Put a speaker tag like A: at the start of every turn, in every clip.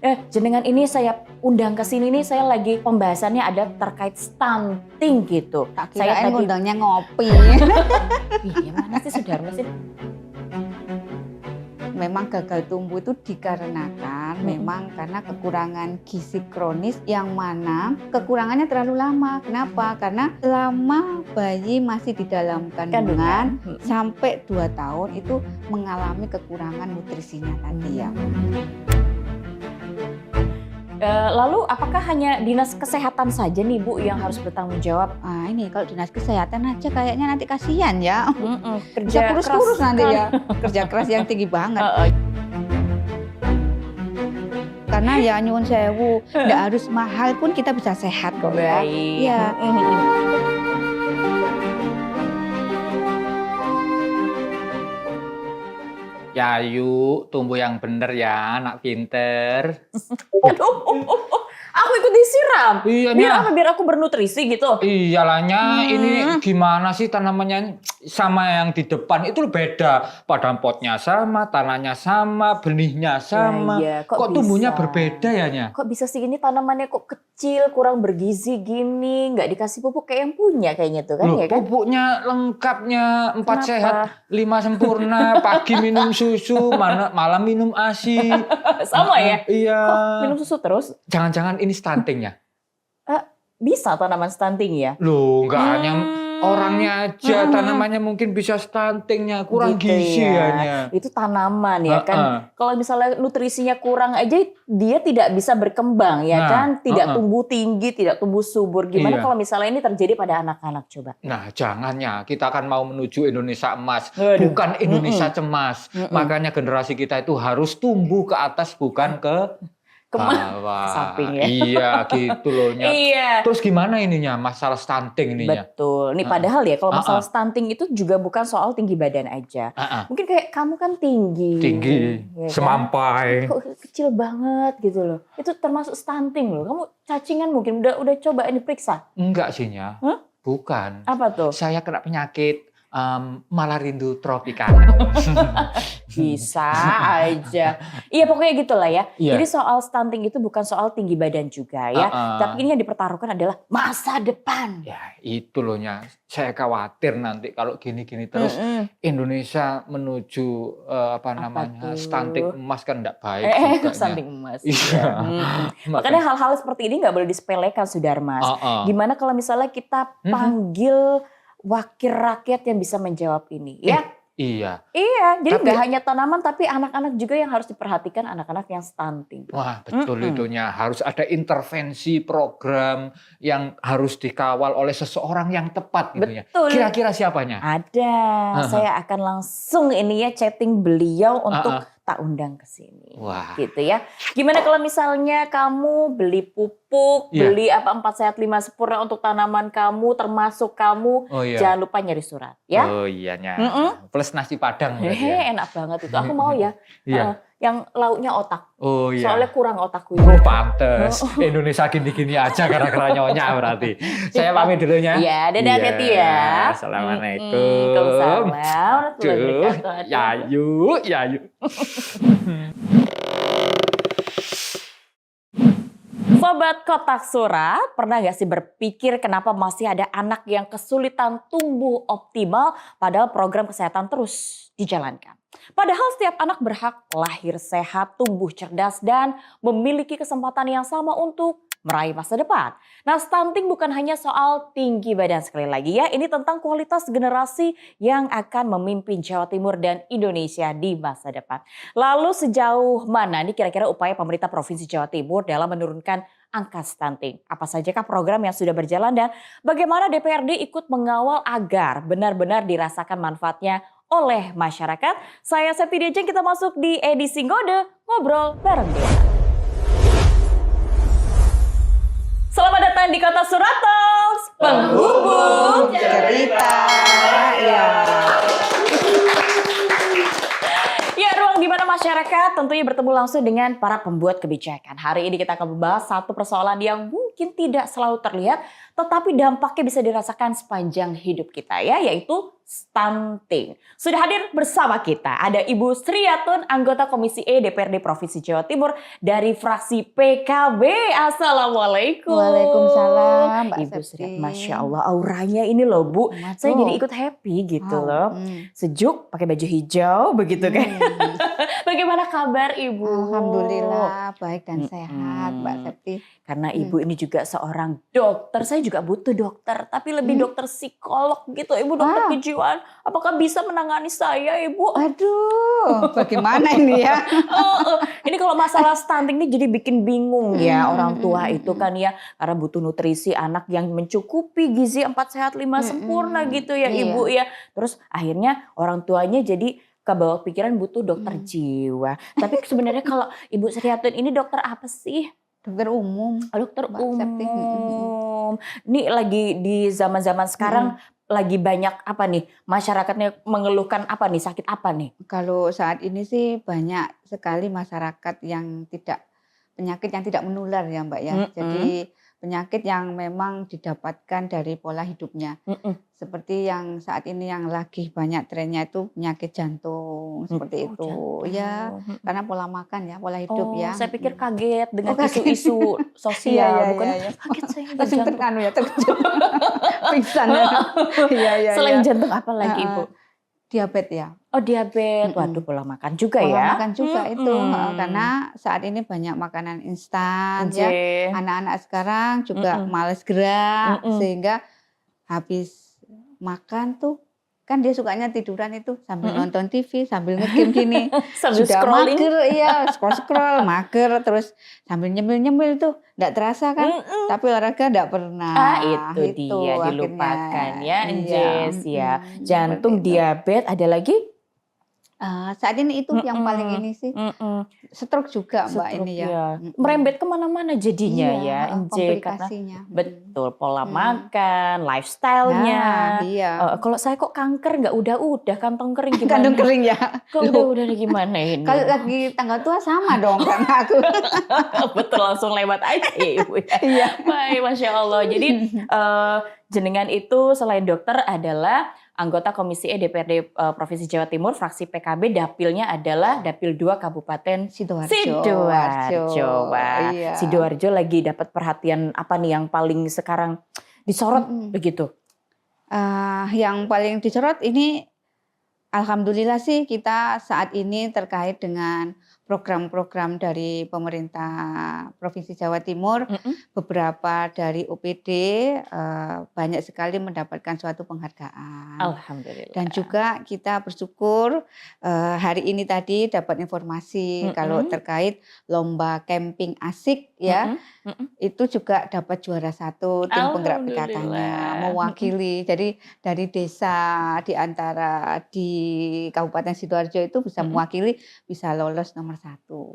A: Jenengan ini saya undang ke sini nih, saya lagi pembahasannya ada terkait stunting gitu.
B: Tak
A: Saya
B: kirain
A: tadi
B: ngundangnya ngopi.
A: iya mana sih Sudarma sih?
B: Memang gagal tumbuh itu dikarenakan memang karena kekurangan gizi kronis yang mana kekurangannya terlalu lama. Kenapa? Karena selama bayi masih di dalam kandungan sampai 2 tahun itu mengalami kekurangan nutrisinya tadi ya.
A: Lalu apakah hanya dinas kesehatan saja nih Bu yang harus bertanggung jawab?
B: Ah ini kalau dinas kesehatan aja kayaknya nanti kasihan ya.
A: Kerja
B: Bisa kurus-kurus
A: keras
B: nanti
A: sekali.
B: ya. Kerja keras yang tinggi banget. Karena ya nyuwun sewu, nggak harus mahal pun kita bisa sehat kok ya.
A: Baik.
B: Iya.
C: Yayu, tumbuh yang bener ya, anak pinter.
A: Aduh, aku ikut disiram.
C: Iya,
A: Biar
C: Nya.
A: apa? Biar aku bernutrisi gitu.
C: Iyalahnya ini gimana sih tanamannya sama yang di depan itu beda. Padahal potnya sama, tanahnya sama, benihnya sama.
A: Ya,
C: kok tumbuhnya berbeda ya, Nya?
A: Kok bisa sih ini tanamannya kok kecil, kurang bergizi gini, nggak dikasih pupuk kayak yang punya kayaknya tuh kan
C: Loh,
A: ya kan?
C: pupuknya lengkapnya 4
A: Kenapa?
C: sehat, 5 sempurna, pagi minum susu, malam minum ASI.
A: Sama ya?
C: Iya.
A: Kok minum susu terus?
C: Jangan-jangan ini stuntingnya?
A: Bisa tanaman stunting ya?
C: Loh, nggak hanya orangnya aja,
A: Hmm.
C: tanamannya mungkin bisa stuntingnya, kurang
A: Gitu
C: gizi
A: ya.
C: ya.
A: Itu tanaman ya kan.
C: Heeh.
A: Kalau misalnya nutrisinya kurang aja dia tidak bisa berkembang ya
C: Nah,
A: kan. Tidak
C: heeh.
A: tumbuh tinggi, tidak tumbuh subur. Gimana
C: Iya.
A: kalau misalnya ini terjadi pada anak-anak coba?
C: Nah, jangannya kita akan mau menuju Indonesia emas,
A: Waduh.
C: bukan Indonesia cemas. Makanya generasi kita itu harus tumbuh ke atas, bukan ke bawah.
A: Samping ya.
C: Iya, gitu loh, Nya.
A: Iya.
C: Terus gimana ininya, masalah stunting ininya?
A: Betul. Nih padahal ya kalau masalah stunting itu juga bukan soal tinggi badan aja. Mungkin kayak kamu kan tinggi.
C: Tinggi,
A: ya kan?
C: semampai.
A: Kok kecil banget gitu loh. Itu termasuk stunting loh. Kamu cacingan mungkin udah coba ini periksa.
C: Enggak sih, Nya.
A: Hah?
C: Bukan.
A: Apa tuh?
C: Saya kena penyakit malarindu tropika.
A: Bisa aja. Iya pokoknya gitulah ya.
C: Iya.
A: Jadi soal stunting itu bukan soal tinggi badan juga ya. Tapi ini yang dipertaruhkan adalah masa depan.
C: Ya itu loh, Nya. Saya khawatir nanti kalau gini-gini terus Indonesia menuju
A: tuh?
C: stunting emas kan enggak baik juga. Nya.
A: Stunting emas.
C: Iya.
A: Makanya hal-hal seperti ini nggak boleh disepelekan Sudarmas. Gimana kalau misalnya kita panggil wakil rakyat yang bisa menjawab ini ya?
C: Iya.
A: Iya, jadi
C: Tapi-
A: nggak hanya tanaman tapi anak-anak juga yang harus diperhatikan, anak-anak yang stunting.
C: Wah, betul itu, Nya. Harus ada intervensi program yang harus dikawal oleh seseorang yang tepat gitu ya.
A: Betul.
C: Kira-kira siapanya?
A: Ada, saya akan langsung ini ya chatting beliau untuk tak undang ke sini.
C: Wah.
A: Gitu ya. Gimana kalau misalnya kamu beli pupuk,
C: Iya.
A: beli 4 sehat 5 sempurna untuk tanaman kamu, termasuk kamu,
C: Oh iya.
A: jangan lupa nyari surat ya.
C: Oh iya, Nya. Plus nasi padang berarti ya.
A: Hehe, enak banget itu. Aku mau ya.
C: Iya.
A: Yang lauknya otak.
C: Oh iya.
A: Soalnya kurang otakku
C: Oh,
A: ini.
C: pantes. Indonesia gini-gini aja gara-gara nyonya berarti. Saya pamit dulu, Nya.
A: Iya, dadah hati ya.
C: Assalamualaikum.
A: Waalaikumsalam warahmatullahi
C: Duh,
A: wabarakatuh.
C: Yayu, Yayu.
A: Sobat Kotak Surat, pernah gak sih berpikir kenapa masih ada anak yang kesulitan tumbuh optimal padahal program kesehatan terus dijalankan? Padahal setiap anak berhak lahir sehat, tumbuh cerdas, dan memiliki kesempatan yang sama untuk meraih masa depan. Nah, stunting bukan hanya soal tinggi badan sekali lagi ya, ini tentang kualitas generasi yang akan memimpin Jawa Timur dan Indonesia di masa depan. Lalu sejauh mana nih kira-kira upaya pemerintah Provinsi Jawa Timur dalam menurunkan angka stunting? Apa sajakah program yang sudah berjalan dan bagaimana DPRD ikut mengawal agar benar-benar dirasakan manfaatnya oleh masyarakat? Saya Septi Diajeng, kita masuk di edisi Ngode Ngobrol Bareng Dia. Selamat datang di Kota Surat Talks, penghubung
B: Cerita. Ya.
A: Ya, ruang di mana masyarakat tentunya bertemu langsung dengan para pembuat kebijakan. Hari ini kita akan membahas satu persoalan yang mungkin tidak selalu terlihat, tetapi dampaknya bisa dirasakan sepanjang hidup kita ya, yaitu stunting. Sudah hadir bersama kita ada Ibu Sriatun, anggota Komisi E DPRD Provinsi Jawa Timur dari fraksi PKB. Assalamualaikum.
B: Waalaikumsalam, Mbak
A: Ibu
B: Septi.
A: Sri, Masya Allah auranya ini loh Bu. Saya jadi ikut happy gitu loh. Sejuk, pakai baju hijau begitu kan. Bagaimana kabar Ibu?
B: Alhamdulillah baik dan sehat, Mbak Septi.
A: Karena Ibu ini juga seorang dokter, saya juga butuh dokter, tapi lebih dokter psikolog gitu. Ibu dokter kejiwaan, apakah bisa menangani saya Ibu?
B: Aduh, bagaimana ini ya?
A: Ini kalau masalah stunting ini jadi bikin bingung ya orang tua itu kan ya. Karena butuh nutrisi anak yang mencukupi, gizi 4 sehat 5 sempurna gitu ya Ibu ya. Terus akhirnya orang tuanya jadi ke bawah pikiran butuh dokter jiwa. Tapi sebenarnya kalau Ibu Sriatun ini dokter apa sih?
B: Dokter umum.
A: Dokter
B: Mbak Septi.
A: umum. Ini lagi di zaman-zaman sekarang lagi banyak apa nih? Masyarakatnya mengeluhkan apa nih? Sakit apa nih?
B: Kalau saat ini sih banyak sekali masyarakat yang penyakit yang tidak menular ya Mbak ya. Jadi penyakit yang memang didapatkan dari pola hidupnya. Seperti yang saat ini yang lagi banyak trennya itu penyakit jantung seperti itu.
A: Jantung.
B: Ya, karena pola makan ya, pola hidup ya.
A: Saya pikir kaget dengan
B: kaget.
A: isu-isu sosial, bukan
B: Iya.
A: kaget saya dengan
B: Langsung
A: jantung.
B: terkejut. Pingsan ya. Iya.
A: Selain jantung apa lagi Ibu?
B: Diabetes ya.
A: Oh diabetes, waduh pola makan juga
B: Pola
A: ya.
B: makan juga itu karena saat ini banyak makanan instan ya. Anak-anak sekarang juga males gerak sehingga habis makan tuh kan dia sukanya tiduran itu sambil nonton TV, sambil nge-game gini.
A: Sambil
B: Sudah
A: scrolling.
B: mager, iya scroll mager terus sambil nyemil-nyemil tuh enggak terasa kan. Tapi olahraga enggak pernah.
A: Itu dia
B: akhirnya.
A: dilupakan ya,
B: Iya.
A: Jess ya. Jantung,
B: Seperti itu.
A: diabetes, ada lagi?
B: Saat ini itu yang paling ini sih. Stroke juga Mbak
A: Stroke
B: ini ya.
A: ya. Merembet kemana-mana jadinya
B: Iya,
A: ya, MJ, karena
B: komplikasinya.
A: betul pola makan, lifestyle-nya.
B: Nah, iya.
A: Kalau saya kok kanker nggak udah kantong kering gimana?
B: Kandung kering ya.
A: Kok udah gimana ini?
B: Kalau lagi tanggal tua sama dong karena aku.
A: Betul langsung lewat aja ya Ibu ya.
B: Iya.
A: Baik, Masya Allah. Jadi jenengan itu selain dokter adalah anggota Komisi E DPRD Provinsi Jawa Timur, fraksi PKB, dapilnya adalah Dapil 2 Kabupaten Sidoarjo. Wah,
B: Iya.
A: Sidoarjo lagi dapat perhatian apa nih yang paling sekarang disorot begitu?
B: Yang paling disorot ini alhamdulillah sih kita saat ini terkait dengan program-program dari pemerintah Provinsi Jawa Timur, beberapa dari OPD banyak sekali mendapatkan suatu penghargaan.
A: Alhamdulillah.
B: Dan juga kita bersyukur hari ini tadi dapat informasi kalau terkait lomba camping asik ya, itu juga dapat juara 1 tim penggerak PKK-nya mewakili. Jadi dari desa di antara di Kabupaten Sidoarjo itu bisa mewakili, bisa lolos nomor 1.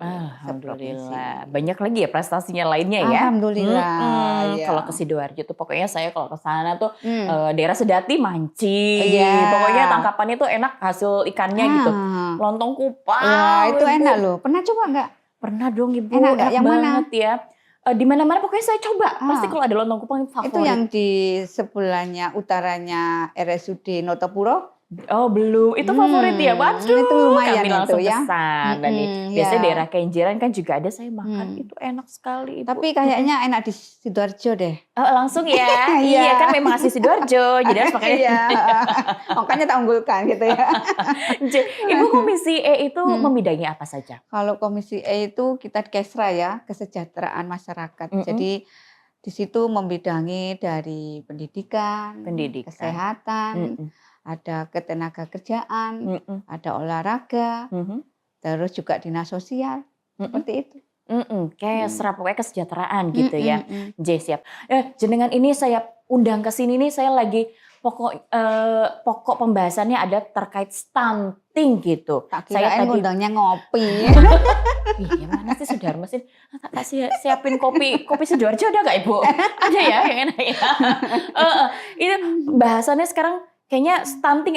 A: Alhamdulillah. Banyak lagi ya prestasinya lainnya ya.
B: Alhamdulillah. Ya.
A: Kalau ke Sidoarjo tuh pokoknya saya kalau ke sana tuh daerah Sedati mancing.
B: Iya.
A: Pokoknya tangkapannya tuh enak hasil ikannya gitu. Lontong kupang.
B: Wah, itu
A: Ibu.
B: enak loh. Pernah coba nggak?
A: Pernah dong Ibu.
B: Enak nggak? Yang mana?
A: banget ya. Di mana-mana pokoknya saya coba. Pasti kalau ada lontong kupang favorit.
B: Itu yang di sebelahnya utaranya RSUD Notopuro.
A: Oh belum, itu favorit ya. Waduh,
B: itu lumayan
A: kami langsung
B: itu ya.
A: pesan. Dan biasanya daerah Kenjeran kan juga ada saya makan. Itu enak sekali Ibu.
B: Tapi kayaknya enak di Sidoarjo deh.
A: Langsung ya. Iya kan memang asli Sidoarjo. Jadi harus pakai.
B: Iya. Makanya tak unggulkan gitu ya.
A: Ibu Komisi E itu membidangi apa saja?
B: Kalau Komisi E itu kita Kesra ya, kesejahteraan masyarakat. Jadi di situ membidangi dari pendidikan, kesehatan, ada ketenaga kerjaan, ada olahraga, terus juga dinas sosial, seperti itu.
A: Kayak pokoknya kesejahteraan gitu ya. J siap. Jenengan ini saya undang ke sini nih, saya lagi pokok pembahasannya ada terkait stunting gitu.
B: Tak
A: Saya
B: kirain
A: tadi
B: undangnya ngopi.
A: Iya mana sih Sudarma sih? Tak siapin kopi Sidoarjo ada nggak Ibu? Ada ya yang enak ya. Ini bahasannya sekarang kayaknya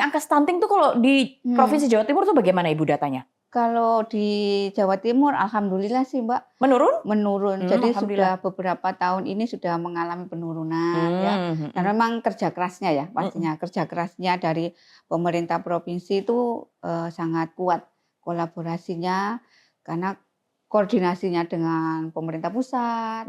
A: angka stunting tuh kalau di Provinsi Jawa Timur tuh bagaimana Ibu datanya?
B: Kalau di Jawa Timur alhamdulillah sih Mbak,
A: Menurun?
B: menurun.
A: Alhamdulillah.
B: Jadi sudah beberapa tahun ini sudah mengalami penurunan ya. Dan memang kerja kerasnya ya pastinya, kerja kerasnya dari pemerintah provinsi itu sangat kuat kolaborasinya, karena koordinasinya dengan pemerintah pusat,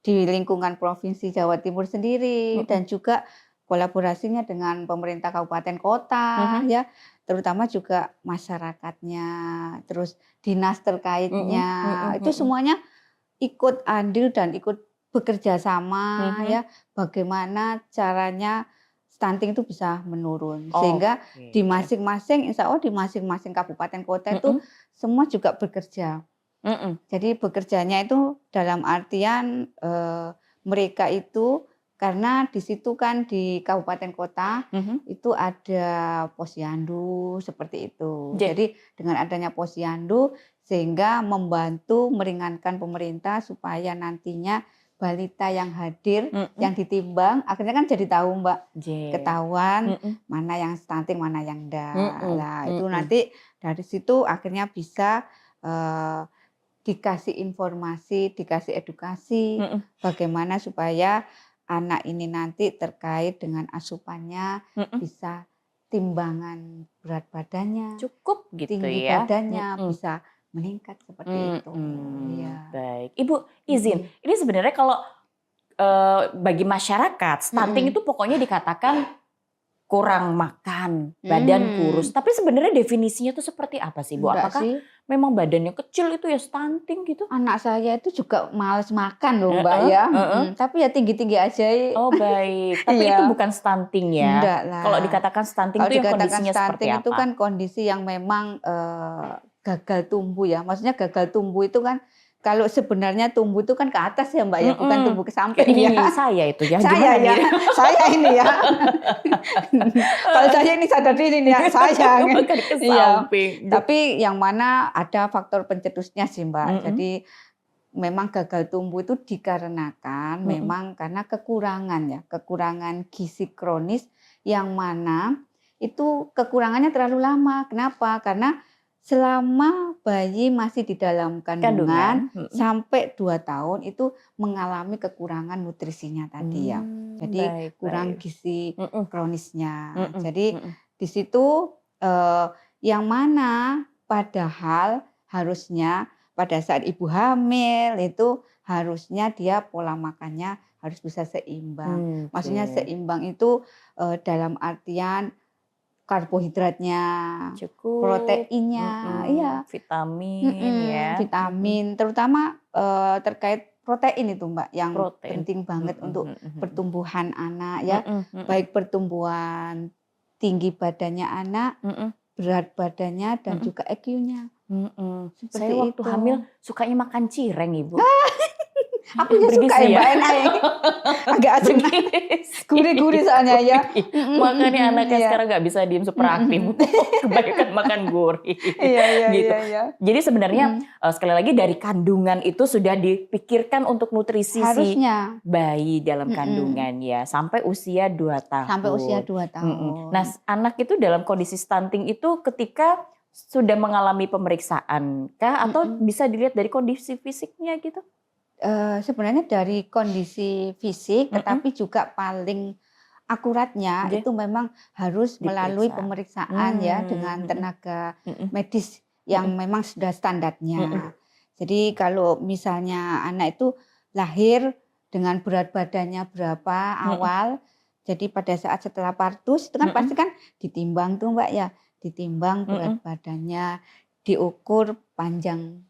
B: di lingkungan Provinsi Jawa Timur sendiri, dan juga kolaborasinya dengan pemerintah kabupaten kota ya, terutama juga masyarakatnya, terus dinas terkaitnya, itu semuanya ikut andil dan ikut bekerja sama ya, bagaimana caranya stunting itu bisa menurun. Sehingga di masing-masing, insya Allah di masing-masing kabupaten kota itu semua juga bekerja. Jadi bekerjanya itu dalam artian mereka itu, karena di situ kan di kabupaten kota itu ada posyandu seperti itu. Jadi dengan adanya posyandu sehingga membantu meringankan pemerintah supaya nantinya balita yang hadir, yang ditimbang, akhirnya kan jadi tahu Mbak, ketahuan mana yang stunting, mana yang enggak. Nah itu nanti dari situ akhirnya bisa dikasih informasi, dikasih edukasi, bagaimana supaya anak ini nanti terkait dengan asupannya bisa timbangan berat badannya,
A: cukup gitu
B: tinggi
A: ya.
B: badannya bisa meningkat seperti itu. Ya.
A: Baik, Ibu izin, ini sebenarnya kalau bagi masyarakat stunting itu pokoknya dikatakan kurang makan, badan kurus. Tapi sebenarnya definisinya itu seperti apa sih Bu?
B: Enggak
A: Apakah
B: sih,
A: memang badannya kecil itu ya stunting gitu?
B: anak saya itu juga males makan loh Mbak ya, tapi ya tinggi-tinggi aja.
A: Oh baik, tapi itu
B: Iya.
A: bukan stunting ya.
B: Enggak lah.
A: Kalau dikatakan stunting
B: Kalau
A: itu yang
B: dikatakan
A: kondisinya seperti
B: stunting
A: apa?
B: itu kan kondisi yang memang gagal tumbuh ya. Maksudnya gagal tumbuh itu kan, kalau sebenarnya tumbuh itu kan ke atas ya Mbak ya, bukan tumbuh ke samping
A: Ini
B: ya.
A: saya itu ya,
B: Saya
A: gimana
B: ya,
A: nih?
B: saya ini ya. Kalau saya ini sadar diri nih ya, saya.
A: Bukan ke
B: Iya.
A: samping.
B: Tapi yang mana ada faktor pencetusnya sih Mbak. Jadi memang gagal tumbuh itu dikarenakan memang karena kekurangan gizi kronis, yang mana itu kekurangannya terlalu lama. Kenapa? Karena selama bayi masih di dalam kandungan sampai 2 tahun itu mengalami kekurangan nutrisinya tadi ya. Jadi kurang gizi kronisnya. Jadi di situ yang mana padahal harusnya pada saat ibu hamil itu harusnya dia pola makannya harus bisa seimbang. Maksudnya seimbang itu dalam artian karbohidratnya,
A: cukup,
B: proteinnya, iya,
A: vitamin ya,
B: vitamin, terutama terkait protein itu Mbak, yang penting banget untuk pertumbuhan anak ya, baik pertumbuhan tinggi badannya anak, berat badannya dan juga EQ-nya.
A: Saya waktu hamil sukanya makan cireng Ibu.
B: Aku juga suka ya Mbak, enak ya. Agak asin, gurih-gurih soalnya ya.
A: Makanya anaknya sekarang nggak bisa diem super aktif, kebanyakan makan gurih.
B: Iya,
A: gitu.
B: iya.
A: Jadi sebenarnya sekali lagi dari kandungan itu sudah dipikirkan untuk nutrisi
B: harusnya
A: si bayi dalam kandungan ya, sampai usia 2 tahun.
B: Sampai usia 2 tahun.
A: Nah anak itu dalam kondisi stunting itu ketika sudah mengalami pemeriksaan kah, atau bisa dilihat dari kondisi fisiknya gitu?
B: Sebenarnya dari kondisi fisik, tetapi juga paling akuratnya itu memang harus melalui pemeriksaan ya dengan tenaga medis yang memang sudah standarnya. Jadi kalau misalnya anak itu lahir dengan berat badannya berapa awal, jadi pada saat setelah partus itu kan pasti kan ditimbang tuh Mbak ya, ditimbang berat badannya, diukur panjang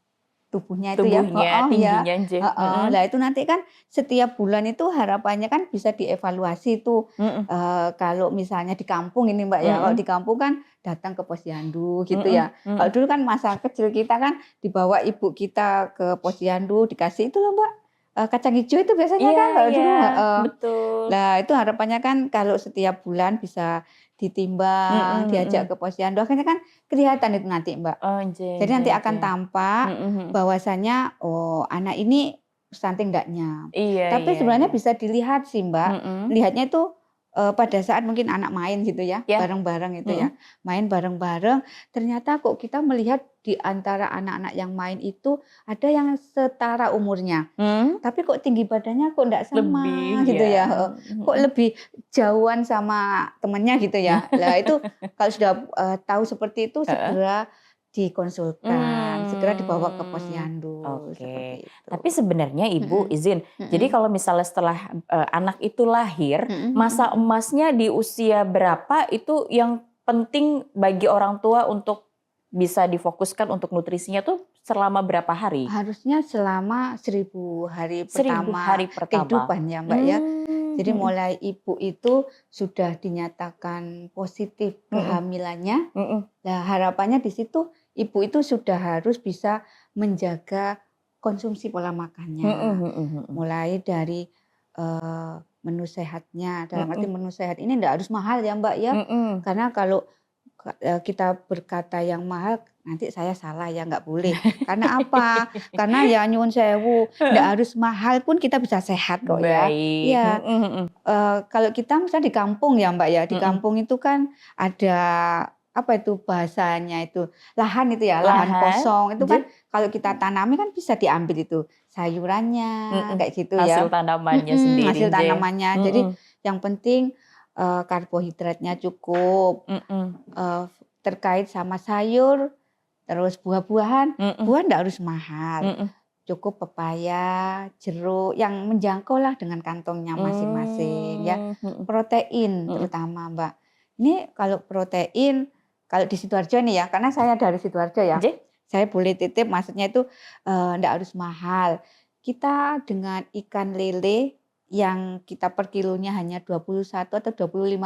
B: tubuhnya itu
A: tingginya
B: ya. Nah itu nanti kan setiap bulan itu harapannya kan bisa dievaluasi tuh. Kalau misalnya di kampung ini Mbak ya, kalau di kampung kan datang ke posyandu gitu ya. Kalau dulu kan masa kecil kita kan dibawa ibu kita ke posyandu, dikasih itu loh Mbak, kacang hijau itu biasanya kan kalau dulu.
A: Betul.
B: Nah itu harapannya kan kalau setiap bulan bisa ditimbang, diajak ke posyandu, akhirnya kan kelihatan itu nanti Mbak. Jadi nanti akan tampak bahwasannya oh anak ini stunting enggaknya. Tapi sebenarnya bisa dilihat sih Mbak. Lihatnya itu pada saat mungkin anak main gitu ya, bareng-bareng itu ya. Main bareng-bareng, ternyata kok kita melihat di antara anak-anak yang main itu ada yang setara umurnya. Tapi kok tinggi badannya kok enggak sama
A: Lebih
B: gitu ya.
A: ya.
B: Kok lebih jauhan sama temannya gitu ya. Lah itu kalau sudah tahu seperti itu segera dikonsulkan, segera dibawa ke posyandu
A: Oke.
B: seperti itu.
A: Tapi sebenarnya Ibu izin,
B: Mm-mm.
A: jadi kalau misalnya setelah anak itu lahir,
B: Mm-mm.
A: masa emasnya di usia berapa itu yang penting bagi orang tua untuk bisa difokuskan untuk nutrisinya tuh selama berapa hari?
B: Harusnya selama 1000 hari
A: 1000
B: pertama
A: hari pertama.
B: kehidupan ya Mbak ya. Jadi
A: Mm-mm.
B: mulai ibu itu sudah dinyatakan positif kehamilannya.
A: Mm-mm.
B: Nah harapannya di situ ibu itu sudah harus bisa menjaga konsumsi pola makannya.
A: Mm-mm.
B: Mulai dari menu sehatnya. Dalam arti menu sehat ini tidak harus mahal ya Mbak ya.
A: Mm-mm.
B: Karena kalau kita berkata yang mahal nanti saya salah ya, nggak boleh. Karena apa? Karena ya nyuwun sewu, nggak harus mahal pun kita bisa sehat kok ya.
A: Baik.
B: Iya.
A: Mm-mm.
B: Kalau kita misalnya di kampung ya Mbak ya, di kampung itu kan ada apa itu bahasanya itu lahan itu ya, lahan kosong itu kan kalau kita tanami kan bisa diambil itu sayurannya kayak gitu ya.
A: Hasil tanamannya sendiri.
B: Hasil tanamannya. Jadi yang penting karbohidratnya cukup. Terkait sama sayur, terus buah-buahan, buah enggak harus mahal. Cukup pepaya, jeruk yang menjangkau lah dengan kantongnya masing-masing ya. Protein terutama Mbak. Ini kalau protein, kalau di Sidoarjo nih ya, karena saya dari Sidoarjo ya. Saya boleh titip, maksudnya itu enggak harus mahal. Kita dengan ikan lele yang kita per kilonya hanya 21 atau 25.000,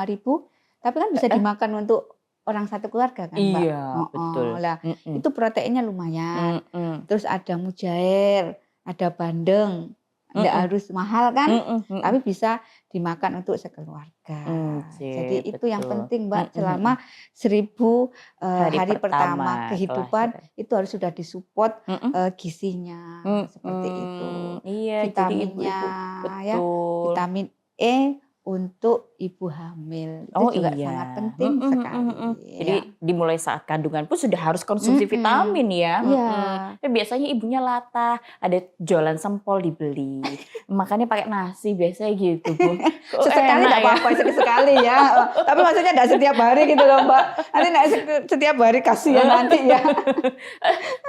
B: tapi kan bisa dimakan untuk orang satu keluarga kan Mbak.
A: Iya, betul.
B: Lah, itu proteinnya lumayan. Terus ada mujair, ada bandeng. Enggak harus mahal kan, tapi bisa dimakan untuk sekeluarga. Jadi itu yang penting Mbak, selama 1000 hari pertama kehidupan itu harus sudah disupport gizinya seperti itu.
A: Iya,
B: vitaminnya
A: jadi
B: ya, vitamin E untuk ibu hamil itu juga sangat penting sekali.
A: Jadi dimulai saat kandungan pun sudah harus konsumsi vitamin ya. Tapi biasanya ibunya latah, ada jualan sempol dibeli, makannya pakai nasi biasanya gitu Bu.
B: Sesekali tidak apa-apa, sekali ya. Tapi maksudnya tidak setiap hari gitu loh Mbak. Nanti tidak setiap hari kasihan nanti ya.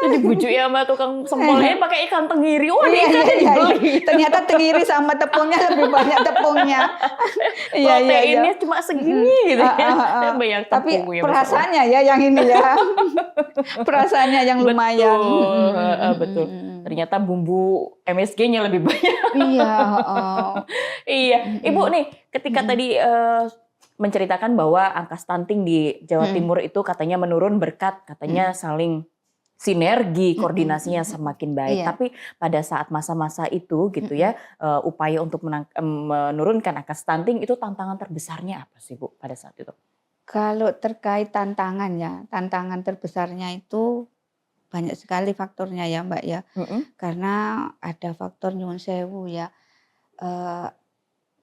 A: Jadi bujuk ya sama tukang sempolnya pakai ikan tenggiri. Wah, ikan dibeli.
B: Ternyata tenggiri sama tepungnya lebih banyak tepungnya.
A: Proteinnya cuma segini gitu ya. Banyak
B: tapi
A: tepungnya.
B: perasaannya ya yang ini ya. Perasaannya yang lumayan.
A: Betul. Ternyata bumbu MSG-nya lebih banyak. Iya. Ibu nih, ketika tadi menceritakan bahwa angka stunting di Jawa Timur itu katanya menurun berkat katanya saling sinergi, koordinasinya semakin baik. Tapi pada saat masa-masa itu gitu ya, upaya untuk menurunkan angka stunting itu tantangan terbesarnya apa sih Bu pada saat itu?
B: Kalau terkait tantangan ya, tantangan terbesarnya itu banyak sekali faktornya ya Mbak ya. Karena ada faktor nyuwun sewu ya.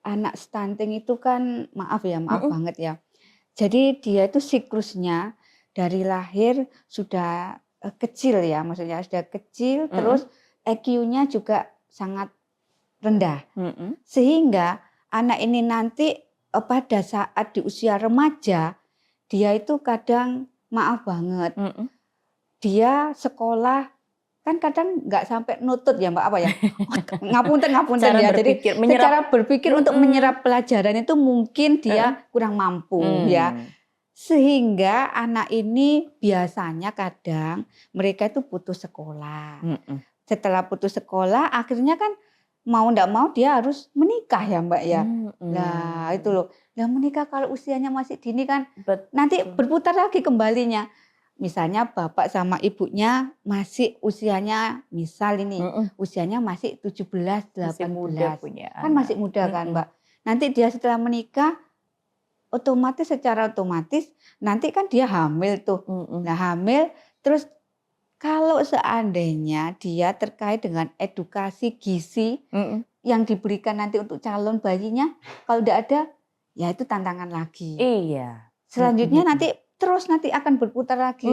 B: Anak stunting itu kan maaf banget ya. Jadi dia itu siklusnya dari lahir sudah kecil ya, maksudnya sudah kecil, terus EQ-nya juga sangat rendah. Sehingga anak ini nanti pada saat di usia remaja, dia itu kadang maaf banget, dia sekolah kan kadang nggak sampai nutut ya Mbak apa ya, ngapunten ya. Jadi secara berpikir untuk menyerap pelajaran itu mungkin dia kurang mampu ya. Sehingga anak ini biasanya kadang mereka itu putus sekolah. Setelah putus sekolah akhirnya kan mau ndak mau dia harus menikah ya Mbak ya. Nah itu loh. Nah menikah kalau usianya masih dini kan nanti berputar lagi kembalinya. Misalnya bapak sama ibunya masih usianya misal ini usianya masih 17, 18. Kan masih muda kan Mbak. Nanti dia setelah menikah secara otomatis nanti kan dia hamil tuh. Nah hamil terus kalau seandainya dia terkait dengan edukasi gizi yang diberikan nanti untuk calon bayinya, kalau tidak ada ya itu tantangan lagi.
A: Iya.
B: Selanjutnya nanti terus nanti akan berputar lagi.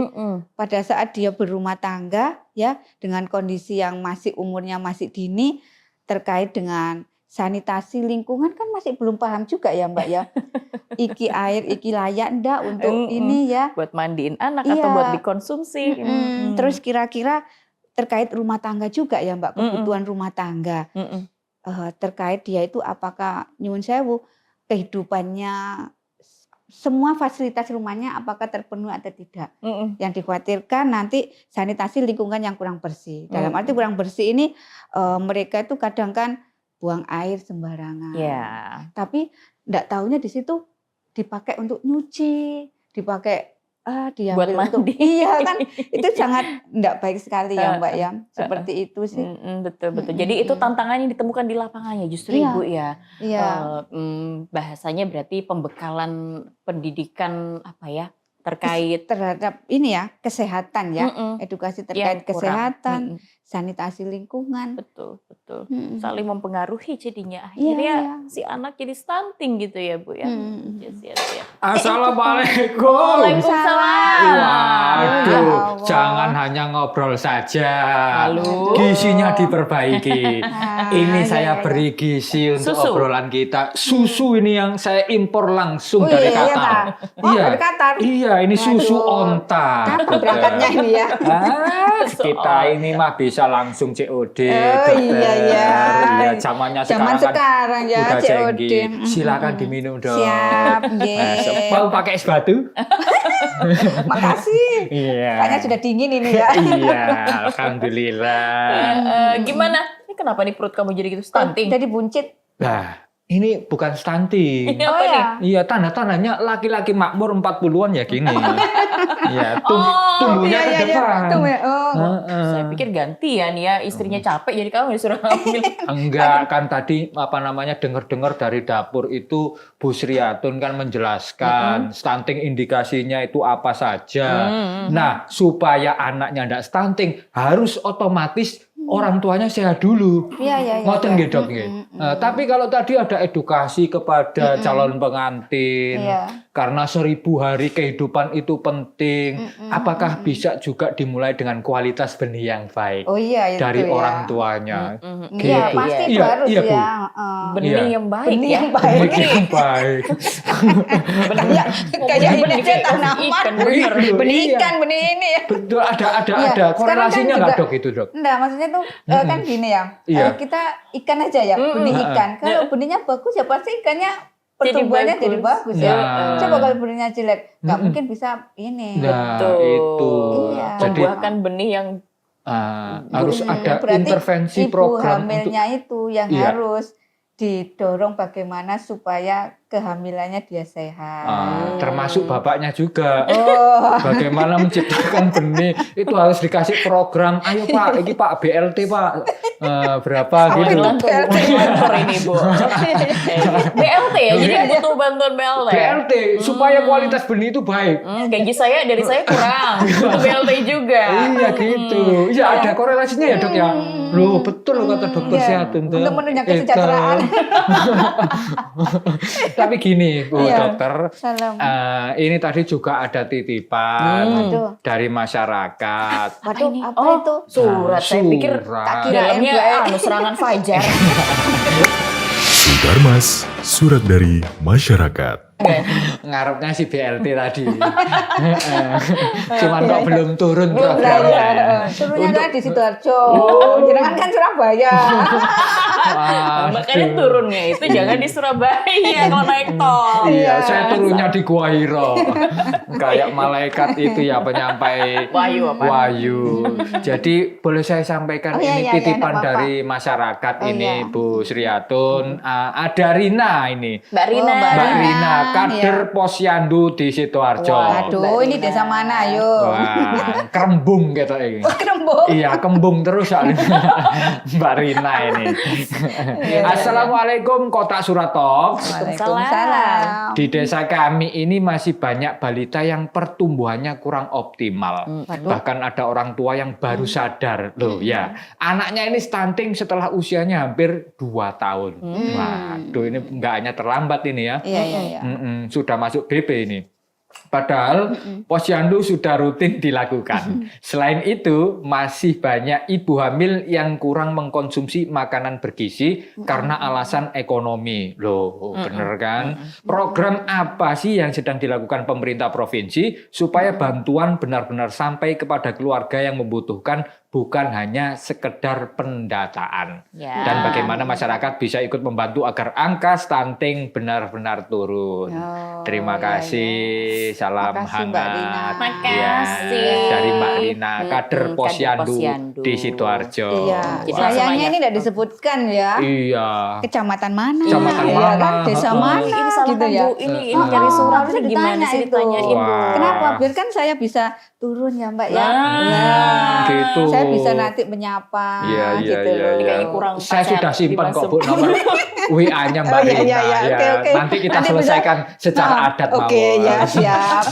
B: Pada saat dia berumah tangga ya dengan kondisi yang masih umurnya masih dini terkait dengan sanitasi lingkungan kan masih belum paham juga ya Mbak ya. Iki air, iki layak ndak untuk ini ya.
A: Buat mandiin anak
B: Iya.
A: atau buat dikonsumsi.
B: Terus kira-kira terkait rumah tangga juga ya Mbak, kebutuhan rumah tangga. Terkait dia itu apakah nyuwun sewu kehidupannya semua fasilitas rumahnya apakah terpenuhi atau tidak. Yang dikhawatirkan nanti sanitasi lingkungan yang kurang bersih. Dalam arti kurang bersih ini mereka itu kadang kan buang air sembarangan. Tapi enggak taunya di situ dipakai untuk nyuci, dipakai
A: buat
B: diambil untuk
A: mandi.
B: iya kan itu sangat enggak baik sekali ya Mbak ya. Seperti itu sih.
A: Betul. Jadi itu tantangan yang ditemukan di lapangannya justru
B: Iya.
A: Ibu ya.
B: Iya.
A: Bahasanya berarti pembekalan pendidikan apa ya terkait
B: terhadap ini ya kesehatan ya, edukasi terkait
A: yang kurang.
B: kesehatan, sanitasi lingkungan.
A: Betul. Saling mempengaruhi jadinya akhirnya
B: Iya.
A: si anak jadi stunting gitu ya Bu ya. Yes.
C: Assalamualaikum.
A: Waalaikumsalam.
C: Waduh,
B: Ya Allah.
C: jangan hanya ngobrol saja.
A: Lalu?
C: Gizinya diperbaiki. Ini
B: iya,
C: saya
B: iya.
C: beri gizi untuk
A: Susu?
C: obrolan kita. Susu ini yang saya impor langsung
B: Oh,
C: dari
B: iya, iya,
C: Qatar.
B: Pak. Oh, dari Qatar.
C: Iya, ini susu
B: Waduh.
C: onta.
B: Kapan berangkatnya ini ya?
A: Susu
C: Kita
A: onta.
C: ini mah bisa langsung COD.
B: Oh, iya, iya.
C: Iya, zamannya
B: Zaman
C: sekarang kan
B: sekarang ya
C: udah
B: COD.
C: canggih. Silakan diminum dong.
B: Siap,
C: Mau pakai es batu?
B: Makasih.
C: Iya.
B: Kayaknya sudah dingin ini ya.
C: Iya, alhamdulillah.
A: Gimana? Ini kenapa nih perut kamu jadi gitu stunting?
B: Jadi buncit.
C: Nah, ini bukan stunting.
A: Apa
B: Oh
A: nih?
B: ya.
C: Iya, tanda-tandanya laki-laki makmur 40-an ya gini. Iya,
A: Oh,
C: tumbuhnya
B: iya,
C: ke
B: iya, iya.
C: depan.
B: Tumbuh ya. Oh.
C: Heeh.
A: Saya pikir gantian ya, istrinya capek jadi kamu disuruh ambil.
C: Enggak, kan tadi apa namanya dengar-dengar dari dapur itu Bu Sriatun kan menjelaskan stunting indikasinya itu apa saja. Nah, supaya anaknya enggak stunting harus otomatis orang tuanya sehat dulu.
B: Iya, iya, iya.
C: Ngoten
B: iya.
C: nggih, Dok nggih. Nah, tapi kalau tadi ada edukasi kepada calon pengantin,
B: Iya.
C: karena 1000 hari kehidupan itu penting, apakah bisa juga dimulai dengan kualitas benih yang baik
B: Oh iya itu
C: dari
B: ya.
C: orang tuanya?
B: Iya,
C: Gitu.
B: pasti
C: Iya,
B: harus
C: iya, Bu.
B: ya.
A: Benih
C: Iya.
A: yang baik
B: Benih
A: ya.
B: yang baik.
C: Benih yang baik.
B: Kayak ini aja tanaman.
A: Ikan, bener.
B: Benih
C: Iya.
B: ikan, benih ini ya.
C: Betul, ada
B: Iya. Sekarang
C: korelasinya
B: kan
C: nggak,
B: juga-
C: Dok, itu, Dok?
B: Enggak, maksudnya tuh kan gini ya.
C: Iya.
B: Kita ikan aja ya, benih ikan. Kalau benihnya bagus ya pasti ikannya pertumbuhannya jadi bagus ya.
C: Nah.
B: Coba kalau benihnya jelek, nggak mungkin bisa ini.
C: Nah,
A: Betul.
C: itu.
B: Iya.
C: Jadi
A: Membuahkan benih yang
C: harus ada
B: Berarti
C: intervensi
B: ibu
C: program untuk
B: hamilnya itu yang
C: Iya.
B: harus didorong bagaimana supaya kehamilannya dia sehat.
C: termasuk bapaknya juga.
B: Oh,
C: Bagaimana menciptakan benih itu harus dikasih program. Ayo Pak, ini Pak BLT Pak. Berapa gitu.
A: Panggilan koordinator ini Bu. BLT ya, jadi butuh bantuan BLT.
C: BLT supaya kualitas benih itu baik.
A: Gaji saya dari saya kurang, butuh BLT juga.
C: Iya gitu. Iya ada korelasinya ya, Dok ya. Loh, betul loh kata dokter
B: iya.
C: Sriatun.
B: Untuk menunjang kesejahteraan.
C: Tapi gini, Bu
B: Iya.
C: dokter,
B: Salam.
C: ini tadi juga ada titipan
B: Waduh.
C: dari masyarakat.
B: Waduh,
A: ini?
B: apa
A: Oh,
B: itu?
A: Surat, saya pikir
C: Surat.
B: tak kirain
A: dalamnya serangan Fajar.
D: Sudarmas, surat dari masyarakat.
C: Ngarepnya si BLT tadi. Cuman kok belum turun
B: Belum
C: programnya.
B: Turunnya
C: Untuk-
B: kan di Sidoarjo. Jangan kan Surabaya.
A: Makanya turunnya itu jangan di Surabaya kalau naik tol.
C: Iya, saya turunnya di Gua Hiro. Kayak malaikat itu ya penyampai
A: Wahyu apa?
C: Wahyu. Jadi boleh saya sampaikan
B: Oh, iya,
C: ini
B: iya,
C: titipan
B: iya,
C: dari masyarakat
B: Oh,
C: ini
B: iya.
C: Bu Sriatun. Ada Rina ini.
A: Mbak Rina.
B: Oh,
C: Mbak
B: Rina,
C: Rina, kader
B: iya.
C: Posyandu di Sidoarjo.
B: Aduh, ini desa mana ayo?
C: Wah, kerembung gitu ini.
B: Oh, Kerembung.
C: Iya, kembung terus soalnya. Mbak Rina ini. Assalamualaikum Kota Suratok.
B: Waalaikumsalam.
C: Di desa kami ini masih banyak balita yang pertumbuhannya kurang optimal.
B: Waduh.
C: Bahkan ada orang tua yang baru sadar. Loh ya, anaknya ini stunting setelah usianya hampir 2 tahun. Waduh, ini nggak hanya terlambat ini ya.
B: Iya, iya, iya.
C: Sudah masuk BP ini. Padahal posyandu sudah rutin dilakukan. Selain itu, masih banyak ibu hamil yang kurang mengkonsumsi makanan bergizi karena alasan ekonomi. Loh, bener kan? Program apa sih yang sedang dilakukan pemerintah provinsi supaya bantuan benar-benar sampai kepada keluarga yang membutuhkan, bukan hanya sekedar pendataan.
A: Ya.
C: Dan bagaimana masyarakat bisa ikut membantu agar angka stunting benar-benar turun.
B: Oh,
C: Terima
B: iya,
C: kasih.
B: iya.
C: Salam
B: Makasih, Mbak Rina.
C: hangat.
A: Makasih.
C: Ya, dari Mbak Rina, kader
A: Kader
C: posyandu
A: posyandu.
C: di Sidoarjo.
B: Iya,
A: Jadi
C: Wah.
A: langsung
B: sayangnya
A: aja.
B: ini tidak disebutkan ya.
C: Iya.
B: Kecamatan mana?
C: Kecamatan
B: Iya
C: mana?
B: kan? Desa
C: Heeh.
B: mana?
A: Ini salah
B: gitu
A: kan
B: ya.
A: Bu, ini nyari
B: Oh,
A: surat
B: harusnya
A: gimana
B: ditanya
A: sih
B: itu.
A: ditanyain Bu.
C: Wah.
B: Kenapa? Biar kan saya bisa turun ya Mbak ya.
A: Nah,
B: Ya.
C: gitu.
B: Saya bisa nanti menyapa
C: Iya, iya,
B: gitu
C: iya,
B: loh.
C: iya.
A: Kayaknya kurang
C: Saya
A: sehat
C: sudah simpan kok Bu
A: dimasuk.
C: nomor WA-nya Mbak
B: Oh, iya,
C: Rina.
B: iya, iya.
C: Ya.
B: Oke, oke.
C: Nanti kita
B: Nanti bisa-
C: selesaikan secara
B: Ah,
C: adat
B: Oke,
C: mawon.
B: ya siap.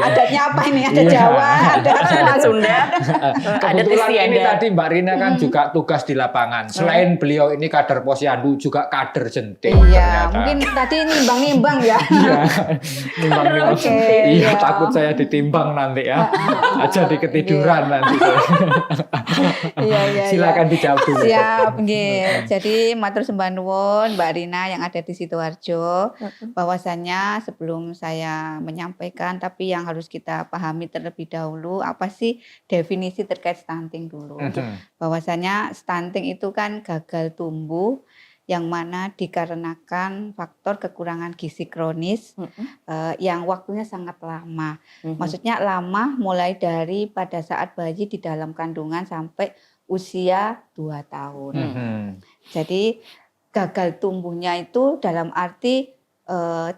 B: Adatnya apa ini? Ada
C: Iya.
B: Jawa, ada
A: Ada Sunda, ada
C: Kebetulan ini
A: Istiadat.
C: tadi Mbak Rina kan juga tugas di lapangan. Selain beliau ini kader posyandu, juga kader jentik.
B: Iya,
C: ternyata.
B: mungkin tadi nimbang-nimbang ya.
C: Iya. Nimbang-nimbang.
B: Oke,
C: Iya,
B: iya.
C: takut saya ditimbang nanti ya. Jadi ketiduran nanti.
B: Iya, iya.
C: Silakan dijawab dulu.
B: Siap, nggih. Jadi matur sembah nuwun Mbak Rina yang ada di Sidoarjo. Bahwasannya sebelum saya menyampaikan, tapi yang harus kita pahami terlebih dahulu apa sih definisi terkait stunting dulu. Bahwasanya stunting itu kan gagal tumbuh yang mana dikarenakan faktor kekurangan gizi kronis yang waktunya sangat lama. Maksudnya lama mulai dari pada saat bayi di dalam kandungan sampai usia 2 tahun. Jadi gagal tumbuhnya itu dalam arti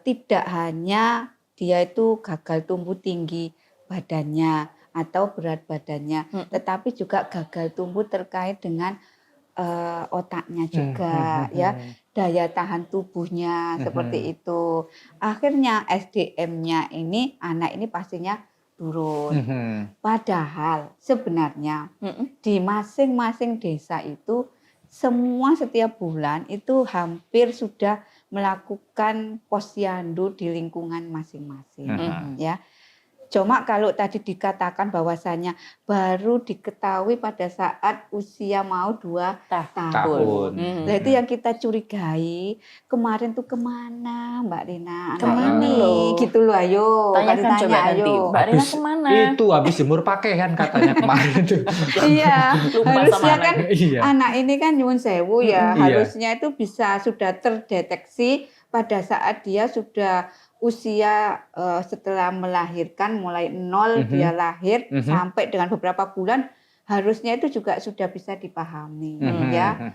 B: tidak hanya dia itu gagal tumbuh tinggi badannya atau berat badannya, tetapi juga gagal tumbuh terkait dengan otaknya juga, ya, daya tahan tubuhnya seperti itu. Akhirnya SDM-nya ini anak ini pastinya turun. Padahal sebenarnya di masing-masing desa itu semua setiap bulan itu hampir sudah melakukan posyandu di lingkungan masing-masing, ya. Cuma kalau tadi dikatakan bahwasanya baru diketahui pada saat usia mau 2 tahun. Nah itu yang kita curigai, kemarin tuh kemana Mbak Rina? Anak
A: Kemana
B: ini?
A: loh?
B: Gitu loh, ayo.
A: Tanyakan
B: Kali
A: coba
B: tanya,
A: nanti,
B: ayo.
A: Mbak Rina kemana?
C: Itu habis jemur pakaian katanya kemarin itu.
B: Iya,
A: Lupa
B: harusnya
A: sama
B: kan
C: Iya.
B: anak ini kan nyuwun sewu ya,
C: Iya.
B: harusnya itu bisa sudah terdeteksi pada saat dia sudah usia setelah melahirkan mulai 0 dia lahir sampai dengan beberapa bulan harusnya itu juga sudah bisa dipahami ya.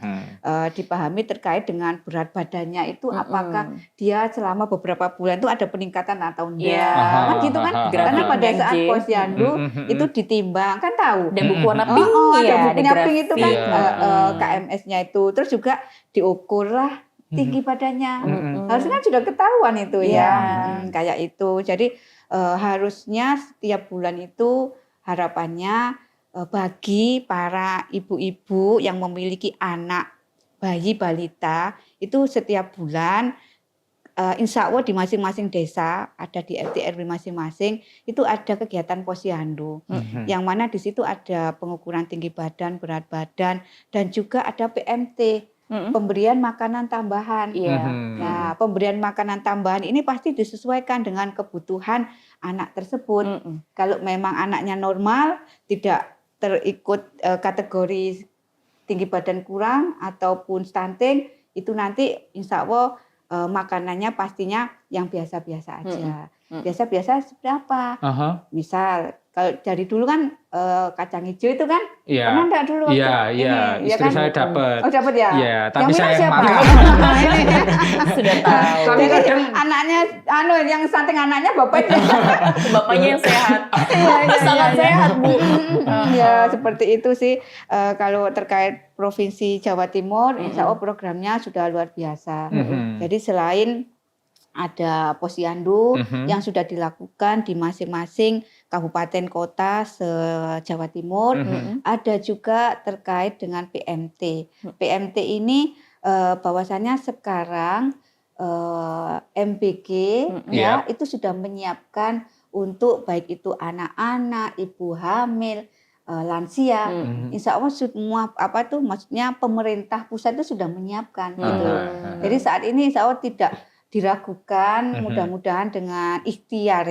B: Dipahami terkait dengan berat badannya itu apakah dia selama beberapa bulan itu ada peningkatan atau enggak.
A: Iya.
B: Kan gitu kan. Karena pada saat
A: Grafiknya, J.
B: posyandu itu ditimbang kan tahu.
A: Dan buku warna pink
B: Ada
A: ya,
B: bukunya pink itu kan
C: Iya.
B: KMS-nya itu. Terus juga diukur lah tinggi badannya. Harusnya kan sudah ketahuan itu ya. Kayak itu. Jadi harusnya setiap bulan itu harapannya bagi para ibu-ibu yang memiliki anak bayi balita itu setiap bulan insya Allah di masing-masing desa ada di RT RW masing-masing itu ada kegiatan posyandu yang mana di situ ada pengukuran tinggi badan, berat badan dan juga ada PMT. Pemberian makanan tambahan. Nah, pemberian makanan tambahan ini pasti disesuaikan dengan kebutuhan anak tersebut. Kalau memang anaknya normal, tidak terikut kategori tinggi badan kurang ataupun stunting, itu nanti insya Allah makanannya pastinya yang biasa-biasa aja. Biasa-biasa seperti apa? Misal kalau dari dulu kan kacang hijau itu kan pernah enggak dulu waktu
C: Iya,
B: ini?
C: iya.
B: Ya
C: Istri
B: kan?
C: saya dapat.
B: Oh dapat ya?
C: Iya, tapi
B: Yang minum
C: saya
B: siapa?
C: makan.
A: Sudah tahu.
C: Tapi
B: Jadi
C: kadang
B: anaknya, yang stunting anaknya bapaknya.
A: Bapaknya yang sehat.
B: Iya,
A: Sangat sehat, Bu.
B: Ya seperti itu sih. Kalau terkait Provinsi Jawa Timur, insya Allah programnya sudah luar biasa. Jadi selain ada posyandu yang sudah dilakukan di masing-masing kabupaten kota se-Jawa Timur, ada juga terkait dengan PMT. PMT ini bahwasannya sekarang MBG ya itu sudah menyiapkan untuk baik itu anak-anak, ibu hamil, lansia. Insya Allah semua maksudnya pemerintah pusat itu sudah menyiapkan gitu loh. Jadi saat ini insya Allah tidak diragukan, mudah-mudahan dengan ikhtiar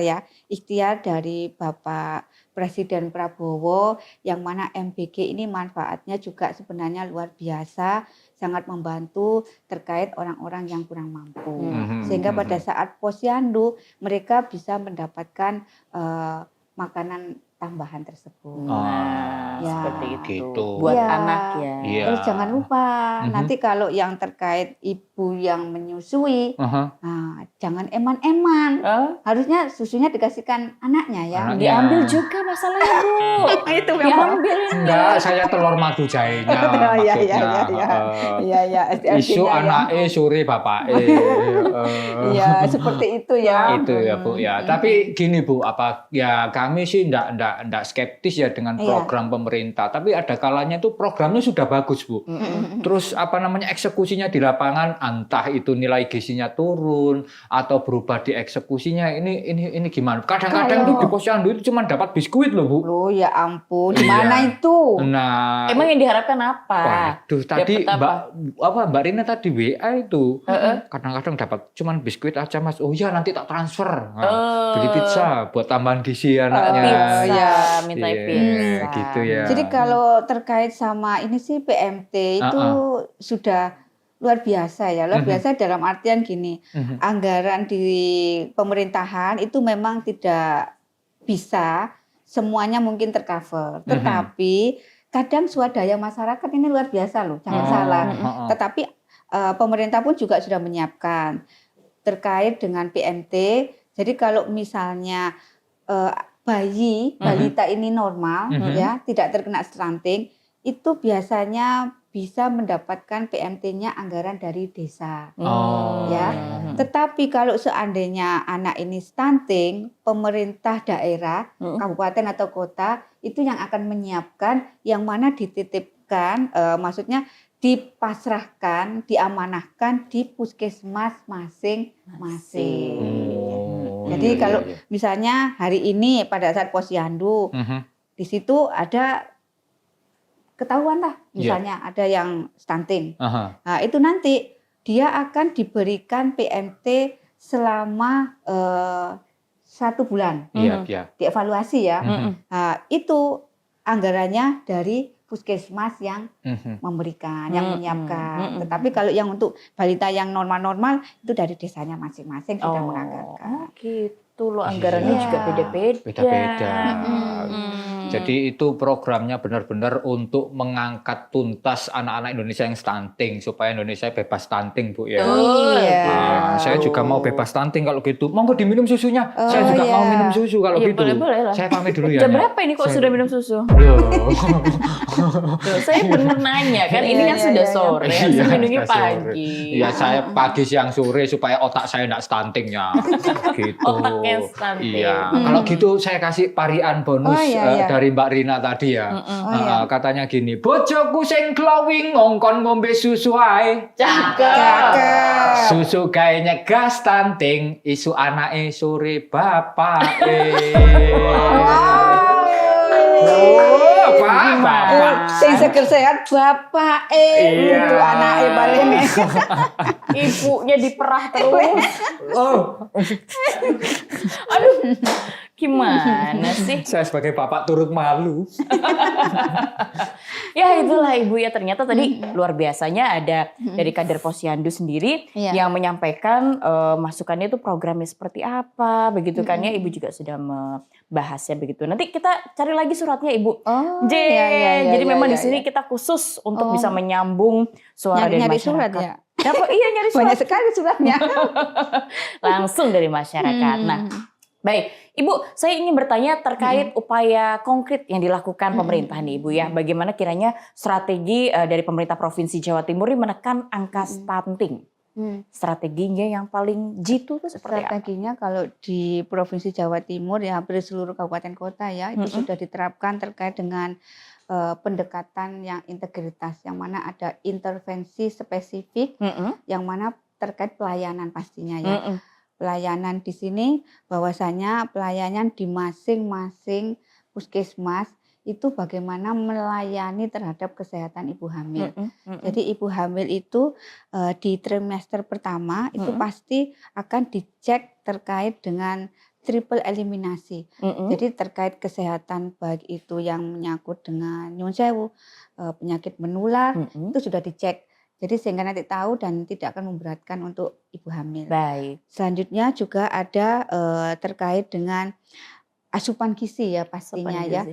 B: dari Bapak Presiden Prabowo, yang mana MBG ini manfaatnya juga sebenarnya luar biasa, sangat membantu terkait orang-orang yang kurang mampu. Sehingga pada saat posyandu mereka bisa mendapatkan makanan tambahan tersebut.
A: Ya, seperti itu.
C: Gitu.
A: Buat
B: Iya.
A: anak ya.
C: Iya.
B: Terus jangan lupa nanti kalau yang terkait ibu yang menyusui, nah, jangan eman-eman. Harusnya susunya dikasihkan anaknya ya.
C: Anaknya.
A: Diambil juga masalahnya, Bu.
B: Itu memang.
A: Diambil ini.
C: Enggak, saya telur madu jahenya
B: Iya,
C: maksudnya.
B: Iya.
C: Isu anaknya sore bapaknya.
B: Iya, seperti itu ya.
C: Itu ya Bu ya. Tapi gini Bu, kami sih enggak skeptis ya dengan program pemerintah. Tapi ada kalanya itu programnya sudah bagus Bu. Terus eksekusinya di lapangan, entah itu nilai gizinya turun atau berubah di eksekusinya. Ini gimana? Kadang-kadang tuh di posyandu itu cuma dapat biskuit loh Bu.
B: Loh ya ampun, di mana itu?
C: Nah,
A: Emang yang diharapkan apa?
C: waduh, tadi Mbak Rina tadi WA itu kadang-kadang dapat cuman biskuit aja Mas. Oh ya nanti tak transfer. Beli pizza buat tambahan gizi anaknya.
A: Pizza, minta
C: Iya,
A: pizza.
C: gitu ya.
B: Jadi kalau terkait sama ini sih PMT itu sudah luar biasa ya. Luar biasa dalam artian gini, anggaran di pemerintahan itu memang tidak bisa semuanya mungkin tercover. Tetapi kadang swadaya masyarakat ini luar biasa loh, jangan salah. Tetapi pemerintah pun juga sudah menyiapkan terkait dengan PMT. Jadi kalau misalnya balita ini normal ya, tidak terkena stunting, itu biasanya bisa mendapatkan PMT-nya anggaran dari desa. Ya. Tetapi kalau seandainya anak ini stunting, pemerintah daerah, kabupaten atau kota itu yang akan menyiapkan, yang mana dititipkan, maksudnya dipasrahkan, diamanahkan di puskesmas masing-masing. Jadi kalau misalnya hari ini pada saat posyandu, di situ ada ketahuan lah, misalnya ada yang stunting. Nah, itu nanti dia akan diberikan PMT selama 1 bulan. Dievaluasi ya. Nah, itu anggarannya dari puskesmas yang memberikan, yang menyiapkan. Tetapi kalau yang untuk balita yang normal-normal itu dari desanya masing-masing sudah menganggarkan.
A: Gitu loh, anggarannya juga beda-beda.
C: Beda-beda. Jadi itu programnya benar-benar untuk mengangkat tuntas anak-anak Indonesia yang stunting supaya Indonesia bebas stunting Bu ya. Saya juga mau bebas stunting kalau gitu. Monggo diminum susunya. Saya juga mau minum susu kalau gitu.
A: Boleh lah.
C: Saya pamit dulu ya.
A: Jam berapa ini kok sudah minum susu? Loh, saya bener nanya kan, ini kan sudah sore, harus minumnya pagi.
C: Iya, saya pagi, siang, sore supaya otak saya enggak stunting ya. Gitu.
A: Otaknya stunting.
C: Iya. Kalau gitu saya kasih parian bonus dari Mbak Rina tadi ya. Katanya gini, bojoku sing glowing ngongkon ngombe susu ae.
A: Cakep.
C: Susu gawe nyegah stunting, isu anake sore bapake. Bapak.
B: Sing seger sehat bapak untuk anake balene.
A: Ibunya diperah terus. Aduh, gimana sih?
C: Saya sebagai bapak turut malu.
A: Ya itulah Ibu ya, ternyata tadi luar biasanya ada dari kader posyandu sendiri yang menyampaikan masukannya itu programnya seperti apa, begitu kan ya. Ibu juga sudah membahasnya begitu. Nanti kita cari lagi suratnya Ibu. Jadi memang di sini kita khusus untuk bisa menyambung suara dari masyarakat.
B: Surat ya?
A: Iya nyari surat.
B: Banyak sekali suratnya.
A: Langsung dari masyarakat. Nah, baik, Ibu, saya ingin bertanya terkait upaya konkret yang dilakukan pemerintah nih, Ibu ya. Bagaimana kiranya strategi dari pemerintah Provinsi Jawa Timur ini menekan angka stunting? Strateginya yang paling jitu itu seperti apa?
B: Strateginya kalau di Provinsi Jawa Timur ya hampir seluruh kabupaten kota ya itu sudah diterapkan terkait dengan pendekatan yang integritas, yang mana ada intervensi spesifik, yang mana terkait pelayanan pastinya ya. pelayanan di sini bahwasanya pelayanan di masing-masing puskesmas itu bagaimana melayani terhadap kesehatan ibu hamil. Jadi ibu hamil itu di trimester pertama itu pasti akan dicek terkait dengan triple eliminasi. Jadi terkait kesehatan baik itu yang menyangkut dengan nyun sewu, penyakit menular itu sudah dicek. Jadi sehingga nanti tahu dan tidak akan memberatkan untuk ibu hamil.
A: Baik.
B: Selanjutnya juga ada terkait dengan asupan gizi ya pastinya
A: Asupan
B: ya.
A: gizi.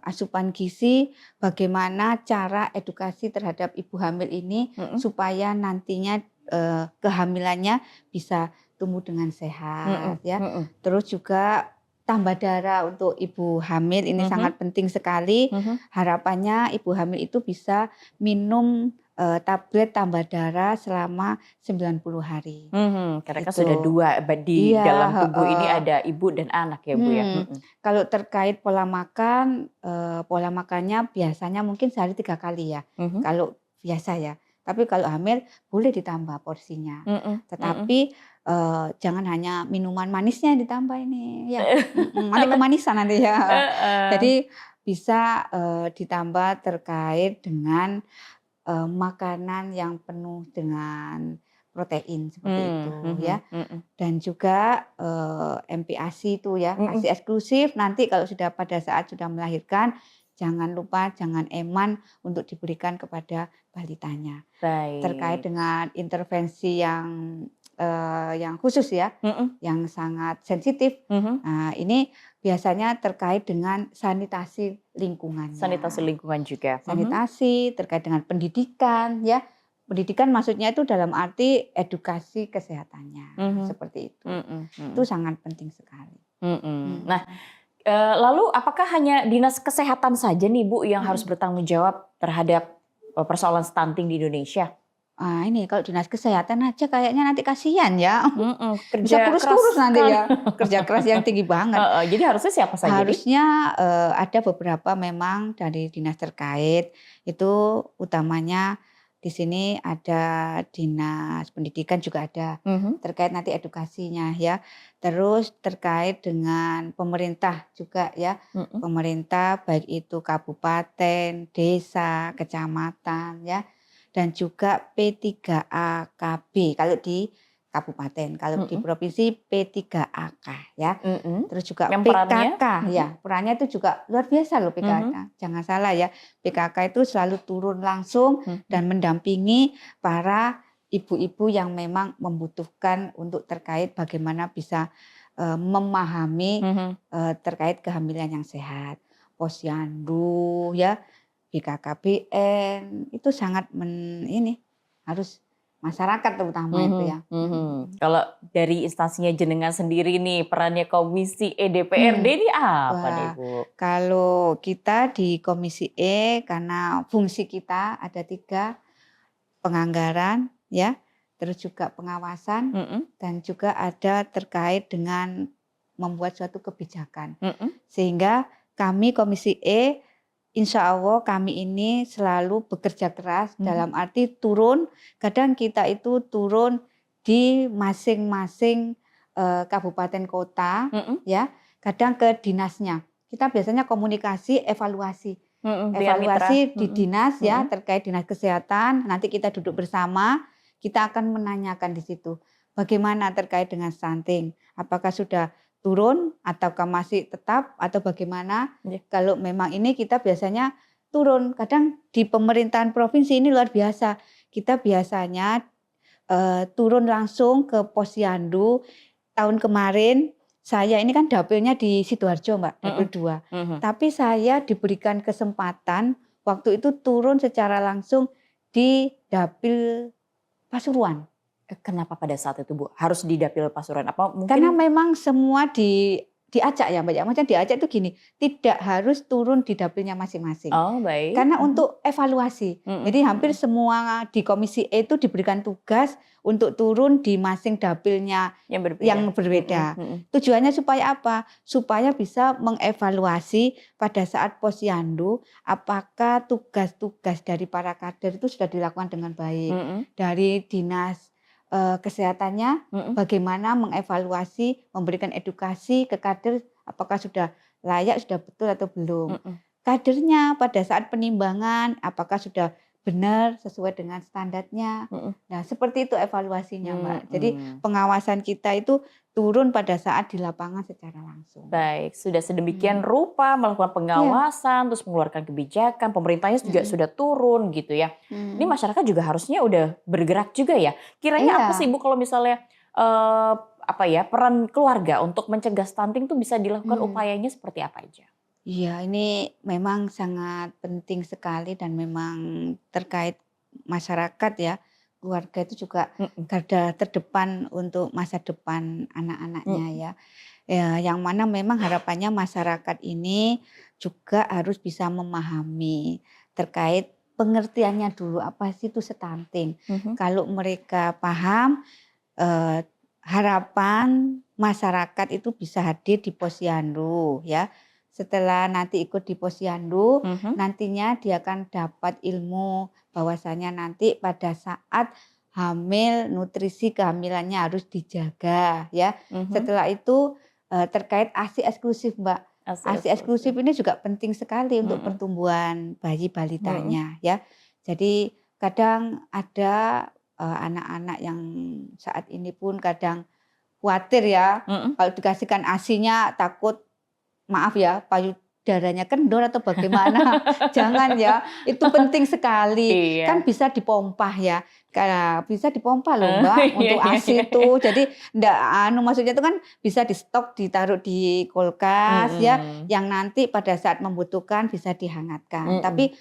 B: Asupan gizi bagaimana cara edukasi terhadap ibu hamil ini supaya nantinya kehamilannya bisa tumbuh dengan sehat ya. Terus juga tambah darah untuk ibu hamil ini sangat penting sekali. Harapannya ibu hamil itu bisa minum tablet tambah darah selama 90 hari.
A: Karena kan
B: Gitu.
A: sudah dua di
B: Iya,
A: dalam tubuh ini ada ibu dan anak ya Bu ya.
B: Kalau terkait pola makan, pola makannya biasanya mungkin sehari 3 kali ya. Kalau biasa ya. Tapi kalau hamil boleh ditambah porsinya. Tetapi jangan hanya minuman manisnya yang ditambah ini ya. Nanti kemanisan nanti ya. Jadi bisa ditambah terkait dengan makanan yang penuh dengan protein seperti itu ya. Dan juga MPASI itu ya, ASI eksklusif nanti kalau sudah pada saat sudah melahirkan jangan lupa jangan eman untuk diberikan kepada balitanya.
A: Baik.
B: Terkait dengan intervensi yang khusus ya, yang sangat sensitif. Nah, ini biasanya terkait dengan sanitasi lingkungan.
A: Sanitasi lingkungan juga.
B: Sanitasi terkait dengan pendidikan ya. Pendidikan maksudnya itu dalam arti edukasi kesehatannya seperti itu. Itu sangat penting sekali.
A: Nah, lalu apakah hanya dinas kesehatan saja nih Bu yang harus bertanggung jawab terhadap persoalan stunting di Indonesia?
B: Ah ini kalau dinas kesehatan aja kayaknya nanti kasihan ya. Bisa
A: Kerja
B: kurus-kurus
A: keras
B: nanti
A: sekali.
B: ya. Kerja keras yang tinggi banget.
A: Jadi harusnya siapa saja nih?
B: Harusnya ada beberapa memang dari dinas terkait itu utamanya di sini ada dinas pendidikan juga ada terkait nanti edukasinya ya. Terus terkait dengan pemerintah juga ya. Pemerintah baik itu kabupaten, desa, kecamatan ya. Dan juga P3AKB kalau di kabupaten, kalau di provinsi P3AK ya. Terus juga
A: Yang perannya?
B: PKK ya, perannya itu juga luar biasa loh PKK. Jangan salah ya, PKK itu selalu turun langsung dan mendampingi para ibu-ibu yang memang membutuhkan untuk terkait bagaimana bisa memahami terkait kehamilan yang sehat. Posyandu ya, BKKBN itu sangat ini harus masyarakat terutama itu ya.
A: Kalau dari instansinya jenengan sendiri nih perannya Komisi DPRD ini apa nih Bu?
B: Kalau kita di Komisi karena fungsi kita ada 3, penganggaran ya, terus juga pengawasan dan juga ada terkait dengan membuat suatu kebijakan. Sehingga kami Komisi Insya Allah kami ini selalu bekerja keras dalam arti turun, kadang kita itu turun di masing-masing kabupaten kota ya, kadang ke dinasnya. Kita biasanya komunikasi evaluasi. Evaluasi di dinas ya terkait dinas kesehatan, nanti kita duduk bersama, kita akan menanyakan di situ bagaimana terkait dengan stunting, apakah sudah turun ataukah masih tetap atau bagaimana. Kalau memang ini kita biasanya turun, kadang di pemerintahan provinsi ini luar biasa, kita biasanya turun langsung ke Posyandu. Tahun kemarin saya ini kan dapilnya di Sidoarjo Mbak, dapil 2. Tapi saya diberikan kesempatan waktu itu turun secara langsung di dapil Pasuruan.
A: Kenapa pada saat itu Bu harus di dapil Pasuruan? Apa mungkin
B: Karena memang semua diajak ya Mbak ya. Maksudnya diajak itu gini, tidak harus turun di dapilnya masing-masing.
A: Oh baik.
B: Karena untuk evaluasi. Jadi hampir semua di Komisi itu diberikan tugas untuk turun di masing dapilnya yang berbeda. Tujuannya supaya apa? Supaya bisa mengevaluasi pada saat Posyandu apakah tugas-tugas dari para kader itu sudah dilakukan dengan baik. Dari dinas kesehatannya, bagaimana mengevaluasi, memberikan edukasi ke kader apakah sudah layak, sudah betul atau belum. Kadernya pada saat penimbangan apakah sudah benar sesuai dengan standarnya. Nah, seperti itu evaluasinya, Mbak. Jadi pengawasan kita itu turun pada saat di lapangan secara langsung.
A: Baik, sudah sedemikian rupa melakukan pengawasan, terus mengeluarkan kebijakan, pemerintahnya juga sudah turun gitu ya. Ini masyarakat juga harusnya udah bergerak juga ya. Kiranya apa sih Bu kalau misalnya peran keluarga untuk mencegah stunting tuh bisa dilakukan upayanya seperti apa aja?
B: Iya, ini memang sangat penting sekali dan memang terkait masyarakat ya. Keluarga itu juga garda terdepan untuk masa depan anak-anaknya ya. Ya, yang mana memang harapannya masyarakat ini juga harus bisa memahami terkait pengertiannya dulu apa sih itu stunting. Kalau mereka paham, harapan masyarakat itu bisa hadir di posyandu ya. Setelah nanti ikut di posyandu, nantinya dia akan dapat ilmu bahwasanya nanti pada saat hamil nutrisi kehamilannya harus dijaga ya. Setelah itu terkait ASI eksklusif, Mbak. ASI eksklusif ini juga penting sekali untuk pertumbuhan bayi balitanya ya. Jadi kadang ada anak-anak yang saat ini pun kadang khawatir ya kalau dikasihkan ASI-nya takut maaf ya, payudaranya kendor atau bagaimana. Jangan ya, itu penting sekali. Kan bisa dipompah ya. Karena bisa dipompah loh Mbak untuk ASI itu. Jadi maksudnya itu kan bisa di stok, ditaruh di kulkas ya, yang nanti pada saat membutuhkan bisa dihangatkan. Tapi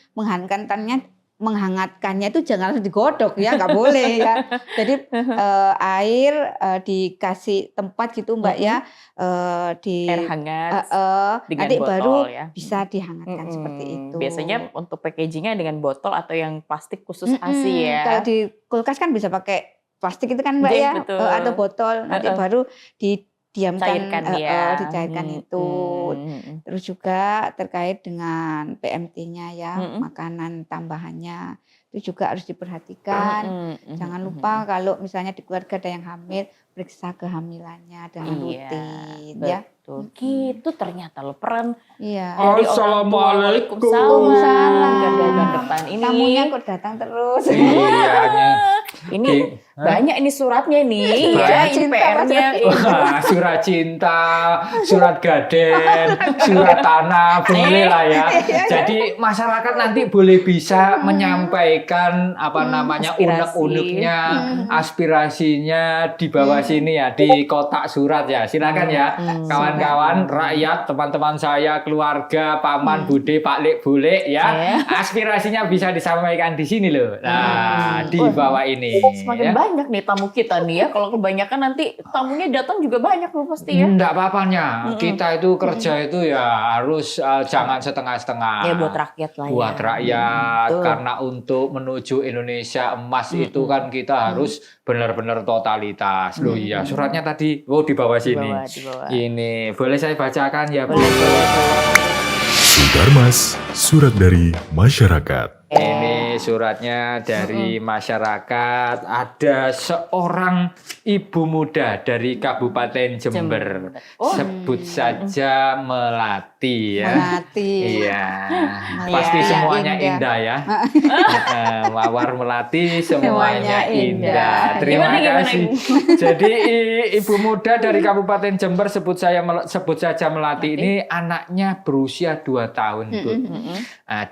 B: menghangatkannya itu jangan langsung digodok ya, nggak boleh ya. Jadi air dikasih tempat gitu Mbak ya, di
A: air hangat dengan
B: nanti
A: botol
B: baru
A: ya.
B: bisa dihangatkan seperti itu.
A: Biasanya untuk packagingnya dengan botol atau yang plastik khusus ASI ya.
B: Kalau di kulkas kan bisa pakai plastik itu kan Mbak ya, atau botol nanti baru dicairkan itu. Terus juga terkait dengan PMT-nya ya, makanan tambahannya itu juga harus diperhatikan. Jangan lupa kalau misalnya di keluarga ada yang hamil, periksa kehamilannya dengan rutin ya.
A: Gitu ternyata loh peran
B: Iya.
A: dari
C: Assalamualaikum.
A: Garda depan ini.
B: Tamunya kok datang terus.
A: Ini banyak ini suratnya nih ya, ini PR-nya.
C: Surat cinta, surat gaden, surat tanah, boleh lah ya. Jadi masyarakat nanti boleh bisa menyampaikan unek-uneknya, aspirasinya di bawah sini ya, di kotak surat ya. Silakan ya, kawan-kawan, rakyat, teman-teman saya, keluarga, paman, bude, paklik, bule ya. Aspirasinya bisa disampaikan di sini loh. Nah, di bawah ini.
A: Semakin banyak nih tamu kita nih ya. Kalau kebanyakan nanti tamunya datang juga banyak loh pasti ya.
C: Enggak apa-apanya. Kita itu kerja itu ya harus jangan setengah-setengah.
A: Ya buat rakyat lah ya.
C: Buat rakyat. Karena untuk menuju Indonesia emas itu kan kita harus benar-benar totalitas. Loh iya, suratnya tadi di bawah sini.
A: Di bawah.
C: Ini boleh saya bacakan ya, Bu?
D: Sudarmas, surat dari masyarakat.
C: Ini suratnya dari masyarakat. Ada seorang ibu muda dari Kabupaten Jember. Sebut saja Melati ya.
B: Melati.
C: Iya. Pasti semuanya indah ya. Mawar Melati semuanya indah. Terima kasih. Jadi ibu muda dari Kabupaten Jember sebut saja Melati ini anaknya berusia 2 tahun.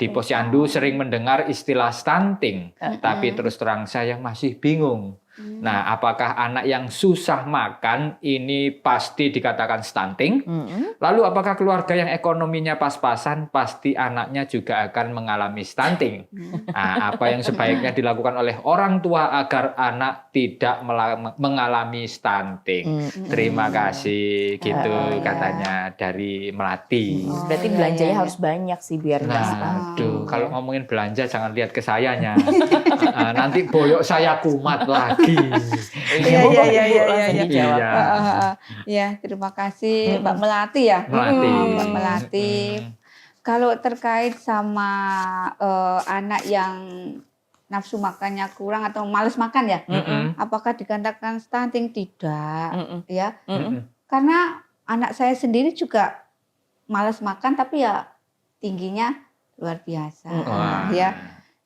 C: Di posyandu sering mendengar istilah stunting, tapi terus terang saya masih bingung. Nah, apakah anak yang susah makan ini pasti dikatakan stunting? Lalu apakah keluarga yang ekonominya pas-pasan pasti anaknya juga akan mengalami stunting? Nah, apa yang sebaiknya dilakukan oleh orang tua agar anak tidak mengalami stunting? Terima kasih, gitu katanya dari Melati.
A: Berarti belanjanya harus banyak sih biar nggak
C: stunting. Kalau ngomongin belanja jangan lihat ke sayanya. Nanti boyok saya kumat lagi.
B: Iya. Ya, terima kasih Mbak Melati ya. Mbak Melati. Kalau terkait sama anak yang nafsu makannya kurang atau males makan ya?
C: Mm-mm.
B: Apakah dikatakan stunting? Tidak,
A: Mm-mm.
B: ya.
C: Mm-mm.
B: Karena anak saya sendiri juga males makan, tapi ya tingginya luar biasa,
C: Wah.
B: ya.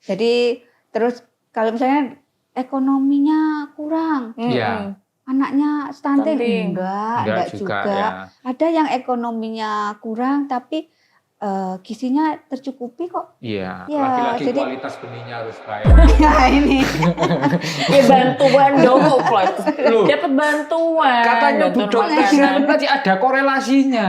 B: Jadi terus kalau misalnya ekonominya kurang,
C: Iya.
B: anaknya stunting,
A: Stunting.
B: enggak juga.
C: ya.
B: Ada yang ekonominya kurang tapi gizinya tercukupi kok.
C: Iya,
B: Ya,
C: laki-laki
B: jadi-
C: kualitas benihnya harus baik.
B: Ya ini.
A: Ya bantuan dong, Flight.
C: Loh,
A: Dapat bantuan.
C: katanya
A: bantuan
C: budok
A: makanan.
C: berarti ada korelasinya.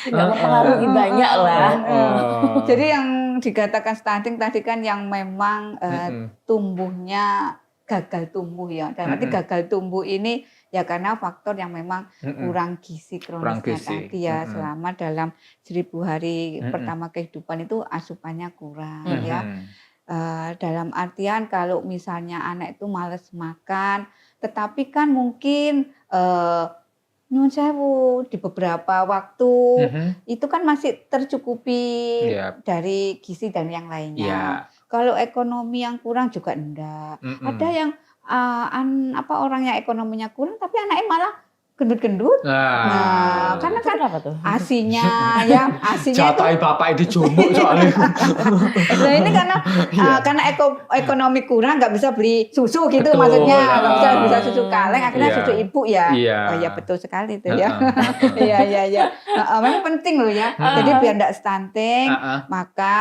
A: Nggak mempengaruhi banyak lah.
C: Oh.
B: Jadi yang dikatakan stunting tadi kan yang memang
C: Mm-mm.
B: tumbuhnya gagal tumbuh ya. Dan nanti gagal tumbuh ini ya karena faktor yang memang
C: Mm-mm.
B: kurang gizi
C: Kurang
B: kronisnya
C: gizi.
B: tadi ya.
C: Mm-mm.
B: Selama dalam 1000 hari
C: Mm-mm.
B: pertama kehidupan itu asupannya kurang
A: Mm-mm.
B: ya. Dalam artian kalau misalnya anak itu males makan, tetapi kan mungkin nyuwun sewu di beberapa waktu
C: Mhm.
B: itu kan masih tercukupi
C: Iya.
B: dari gizi dan yang lainnya.
C: Iya.
B: Kalau ekonomi yang kurang juga enggak.
C: Mm-mm.
B: Ada yang orang yang ekonominya kurang tapi anaknya malah gendut-gendut. Nah, karena
A: Itu
B: kan
A: kenapa tuh?
B: asinya itu
C: Jatai bapak dijumuk soalnya.
B: nah ini karena
C: Iya.
B: karena ekonomi kurang nggak bisa beli susu gitu
C: Betul.
B: maksudnya nggak bisa susu kaleng akhirnya
C: Iya.
B: susu ibu ya.
C: Iya.
B: Oh iya betul sekali itu ya.
C: Heeh.
B: Iya. Memang penting loh ya.
C: Heeh.
B: Jadi biar nggak stunting
C: Heeh.
B: maka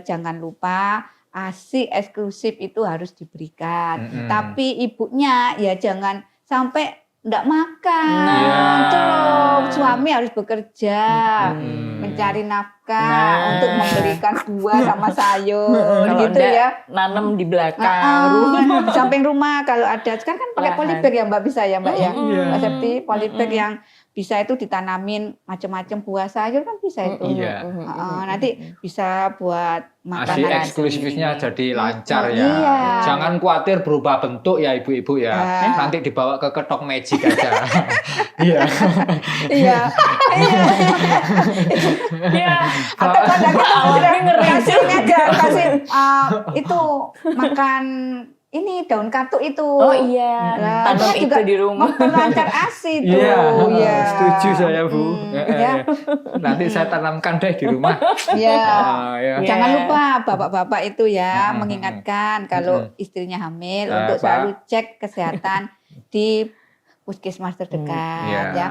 B: jangan lupa ASI eksklusif itu harus diberikan.
C: Mm-mm.
B: Tapi ibunya ya jangan sampai nggak makan.
A: Nah.
B: Terus suami harus bekerja.
C: Mm-mm.
B: Mencari nafkah
A: Nah.
B: untuk membelikan buah sama sayur
A: Kalau
B: gitu
A: enggak,
B: ya.
A: nanam di belakang rumah.
B: Di samping rumah kalau ada sekarang kan pakai
A: Lahan.
B: polybag ya Mbak bisa ya Mbak ya.
C: Iya.
B: Mbak Septi polybag
A: Mm-mm.
B: yang bisa itu ditanamin macam-macam buah sayur kan bisa itu.
C: Iya.
B: Nanti bisa buat
C: Asi
B: makanan.
C: eksklusifnya jadi lancar ya.
B: Iya.
C: Jangan khawatir berubah bentuk ya ibu-ibu ya.
B: Ah.
C: Nanti dibawa ke ketok magic aja. Iya.
B: Iya.
A: Ya,
B: Atau kadang kita
A: Awalnya ngeri.
B: kasih ini aja, kasih itu makan ini daun katuk itu.
A: oh iya,
B: Nah,
A: tanam
B: itu juga
A: itu di rumah.
B: memperlancar ASI tuh.
C: Iya,
B: Iya.
C: setuju saya Bu.
B: Ya.
C: Nanti saya tanamkan deh di rumah.
B: Iya.
C: Ya.
A: Iya.
B: Jangan lupa bapak-bapak itu ya
C: Mm-mm.
B: mengingatkan kalau istrinya hamil
C: Ah,
B: untuk
C: Pak.
B: selalu cek kesehatan di puskesmas terdekat
C: Iya.
B: ya.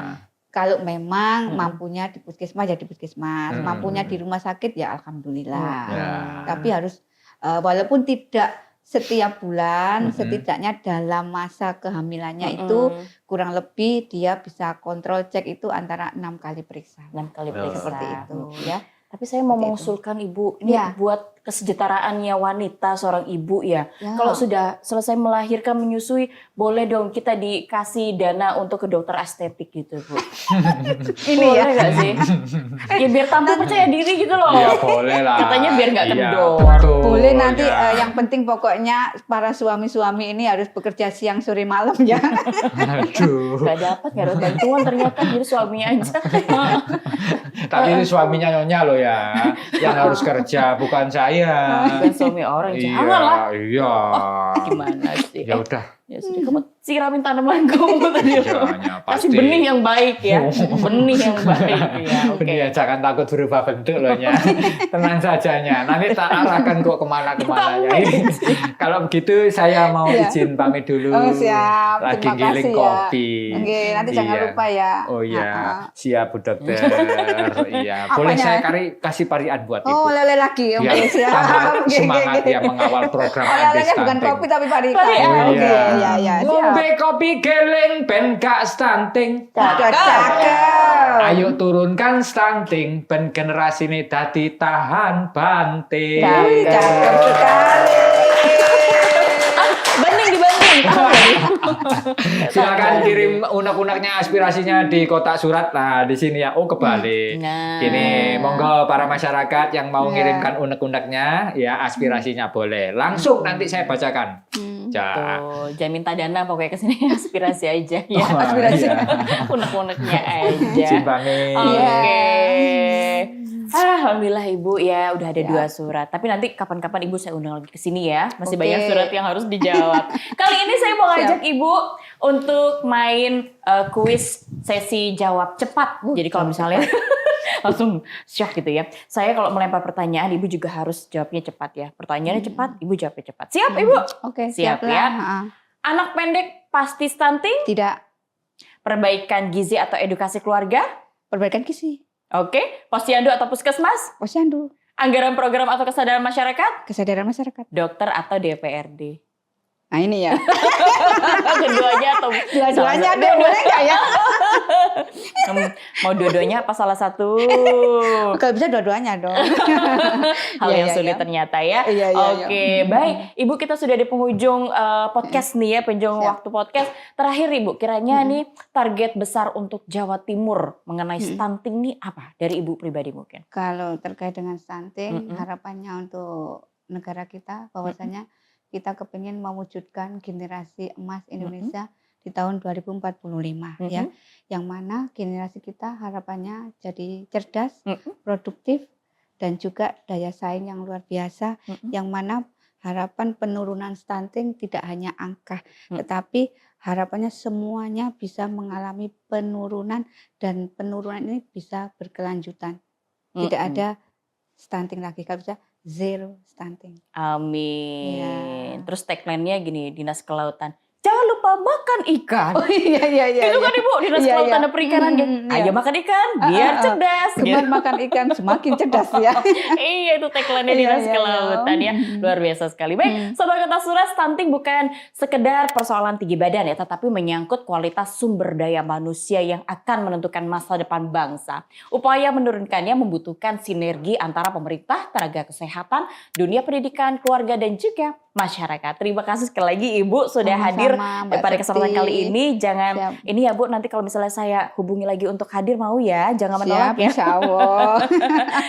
B: Kalau memang mampunya di puskesmas ya di puskesmas,
C: Mm.
B: mampunya di rumah sakit ya alhamdulillah.
C: Ya.
B: Tapi harus walaupun tidak setiap bulan,
C: Mm-mm.
B: setidaknya dalam masa kehamilannya itu kurang lebih dia bisa kontrol cek itu antara 6 kali periksa.
A: 6 kali
C: Oh.
A: periksa.
B: Seperti itu ya.
A: Tapi saya mau
B: Seperti itu.
A: mengusulkan Ibu, ini
B: Iya.
A: buat kesejahteraannya wanita, seorang ibu ya.
B: Ya.
A: Kalau sudah selesai melahirkan, menyusui, boleh dong kita dikasih dana untuk ke dokter estetik gitu, Bu.
B: Ini ya.
A: Boleh nggak sih? Ya biar tampil percaya diri gitu loh.
C: Iya boleh lah.
A: Katanya biar nggak
C: Iya,
A: kendor.
C: betul,
B: Boleh nanti
C: ya.
B: yang penting pokoknya para suami-suami ini harus bekerja siang sore malam ya.
C: Aduh.
A: Gak dapat, gak ada bantuan ternyata, jadi suaminya aja.
C: Tapi itu suaminya Nyonya loh ya, yang harus kerja bukan saya.
A: Bukan suami orang, jangan lah.
C: Iya.
A: Gimana sih?
C: Ya udah.
A: Ya sudah, kamu siramin tanaman kamu tadi.
C: Jangan,
A: Kasih
C: pasti.
A: benih yang baik ya. Benih yang baik ya. Oke.
C: Benih ya, jangan takut berubah bentuk loh Nya. Tenang sajanya. Nanti tak arahkan kok kemana-kemana ya. Ini, kalau begitu saya mau
B: Iya.
C: izin pamit dulu.
B: Oh, siap.
C: Lagi
B: Terima
C: giling
B: kasih ya.
C: kopi.
B: Oke, nanti jangan
C: Iya.
B: lupa ya.
C: Oh iya,
B: Ha-ha.
C: siap Bu Dokter. Iya, boleh
B: Apanya?
C: saya kasih parian buat Ibu.
B: Oh, lele lagi. Oke,
C: Biar
B: siap.
C: tambah
B: Oke,
C: semangat
B: oke.
C: ya mengawal program
B: Oh,
C: anti
B: lelenya bukan
C: stunting.
B: kopi tapi parika.
A: Parika.
C: Oh,
B: Oke,
C: iya.
B: ya, siap.
C: Ngombe kopi geleng ben gak stunting.
B: Cakep.
C: Ayo turunkan stunting ben generasine dadi tahan banting.
B: Cakep sekali.
A: Banding dibanding.
C: Silakan kirim unek-uneknya aspirasinya di kotak surat. Nah, di sini ya. Oh, kebalik.
A: Nah.
C: Gini, monggo para masyarakat yang mau
B: Ya.
C: ngirimkan unek-uneknya, ya aspirasinya boleh. Langsung nanti saya bacakan. Ja.
A: Tuh, jangan minta dana pokoknya kesini aspirasi aja ya.
C: Oh,
B: aspirasi.
C: iya.
A: Unek-uneknya aja.
C: Izin pamit.
A: Oke.
B: Iya.
A: Alhamdulillah Ibu ya udah ada
B: Ya.
A: 2 surat. Tapi nanti kapan-kapan Ibu saya undang lagi ke sini ya. Masih
B: Oke.
A: banyak surat yang harus dijawab. Kali ini saya mau ngajak Ibu untuk main kuis sesi jawab cepat. Jadi kalau misalnya langsung syok gitu ya. Saya kalau melempar pertanyaan Ibu juga harus jawabnya cepat ya. Pertanyaannya cepat, Ibu jawabnya cepat. Siap Ibu?
B: Oke,
A: Siap
B: siap lah.
A: ya.
B: Ha.
A: Anak pendek pasti stunting?
B: Tidak
A: Perbaikan gizi atau edukasi keluarga?
B: perbaikan gizi.
A: Oke. Posyandu atau puskesmas?
B: Posyandu,
A: Anggaran program atau kesadaran masyarakat?
B: kesadaran masyarakat.
A: Dokter atau DPRD?
B: Nah ini ya.
A: Keduanya atau
B: Dua-duanya
A: salah
B: deh, boleh nggak ya?
A: Mau dua-duanya apa salah satu?
B: Kalau bisa dua-duanya dong.
A: Hal
B: Iya,
A: yang
B: iya,
A: sulit
B: iya.
A: ternyata ya.
B: Iya, iya,
A: Oke,
B: iya.
A: baik. Ibu kita sudah di penghujung podcast nih ya, penghujung
B: Siap.
A: waktu podcast. Terakhir Ibu, kiranya nih target besar untuk Jawa Timur mengenai stunting nih apa dari Ibu pribadi mungkin?
B: Kalau terkait dengan stunting,
A: Mm-mm.
B: harapannya untuk negara kita bahwasanya kita kepingin mewujudkan generasi emas Indonesia di tahun 2045 ya.
A: Mhm.
B: Yang mana generasi kita harapannya jadi cerdas,
A: Mm-mm.
B: produktif dan juga daya saing yang luar biasa,
A: Mm-mm.
B: yang mana harapan penurunan stunting tidak hanya angka,
A: Mm.
B: tetapi harapannya semuanya bisa mengalami penurunan dan penurunan ini bisa berkelanjutan. Tidak
A: Mm-mm.
B: ada stunting lagi, kalau bisa zero stunting.
A: Amin.
B: Iya.
A: Terus tagline-nya gini, Dinas Kelautan. Jangan lupa makan ikan.
B: Iya iya
A: Itu kan Ibu, Dinas
B: Iya,
A: Kelautan
B: iya.
A: dan Perikanan.
B: Iya.
A: Ayo makan ikan, biar cerdas.
B: Gemar makan ikan semakin cerdas ya.
A: Iya, itu tagline-nya
B: Iya,
A: Dinas
B: iya,
A: Kelautan ya.
B: iya.
A: Luar biasa sekali. Baik, Sobat Kota Surat, stunting bukan sekedar persoalan tinggi badan ya, tetapi menyangkut kualitas sumber daya manusia yang akan menentukan masa depan bangsa. Upaya menurunkannya membutuhkan sinergi antara pemerintah, tenaga kesehatan, dunia pendidikan, keluarga, dan juga masyarakat. Terima kasih sekali lagi Ibu sudah
B: Sama-sama,
A: hadir
B: Mbak
A: pada kesempatan
B: Septi.
A: kali ini. Jangan
B: Siap.
A: ini ya Bu, nanti kalau misalnya saya hubungi lagi untuk hadir mau ya, jangan menolak
B: Siap,
A: ya.
B: insya Allah.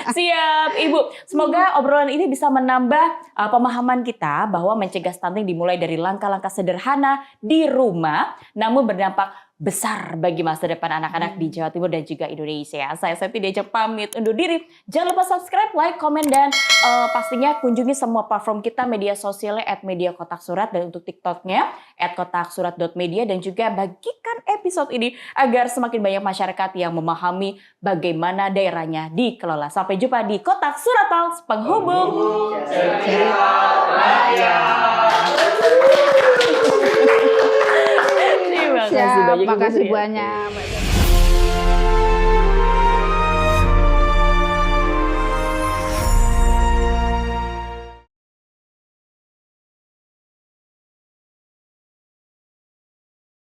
A: Siap, Ibu. Semoga obrolan ini bisa menambah pemahaman kita bahwa mencegah stunting dimulai dari langkah-langkah sederhana di rumah, namun berdampak besar bagi masa depan anak-anak di Jawa Timur dan juga Indonesia. Saya Septi diajak pamit undur diri. Jangan lupa subscribe, like, komen, dan pastinya kunjungi semua platform kita, media sosialnya @mediakotaksurat, dan untuk TikToknya @kotaksurat.media, dan juga bagikan episode ini agar semakin banyak masyarakat yang memahami bagaimana daerahnya dikelola. Sampai jumpa di Kotak Surat Talks, penghubung Terima kasih
B: Siap,
A: banyak Ibu
B: makasih
A: ya.
B: banyak. Mbak.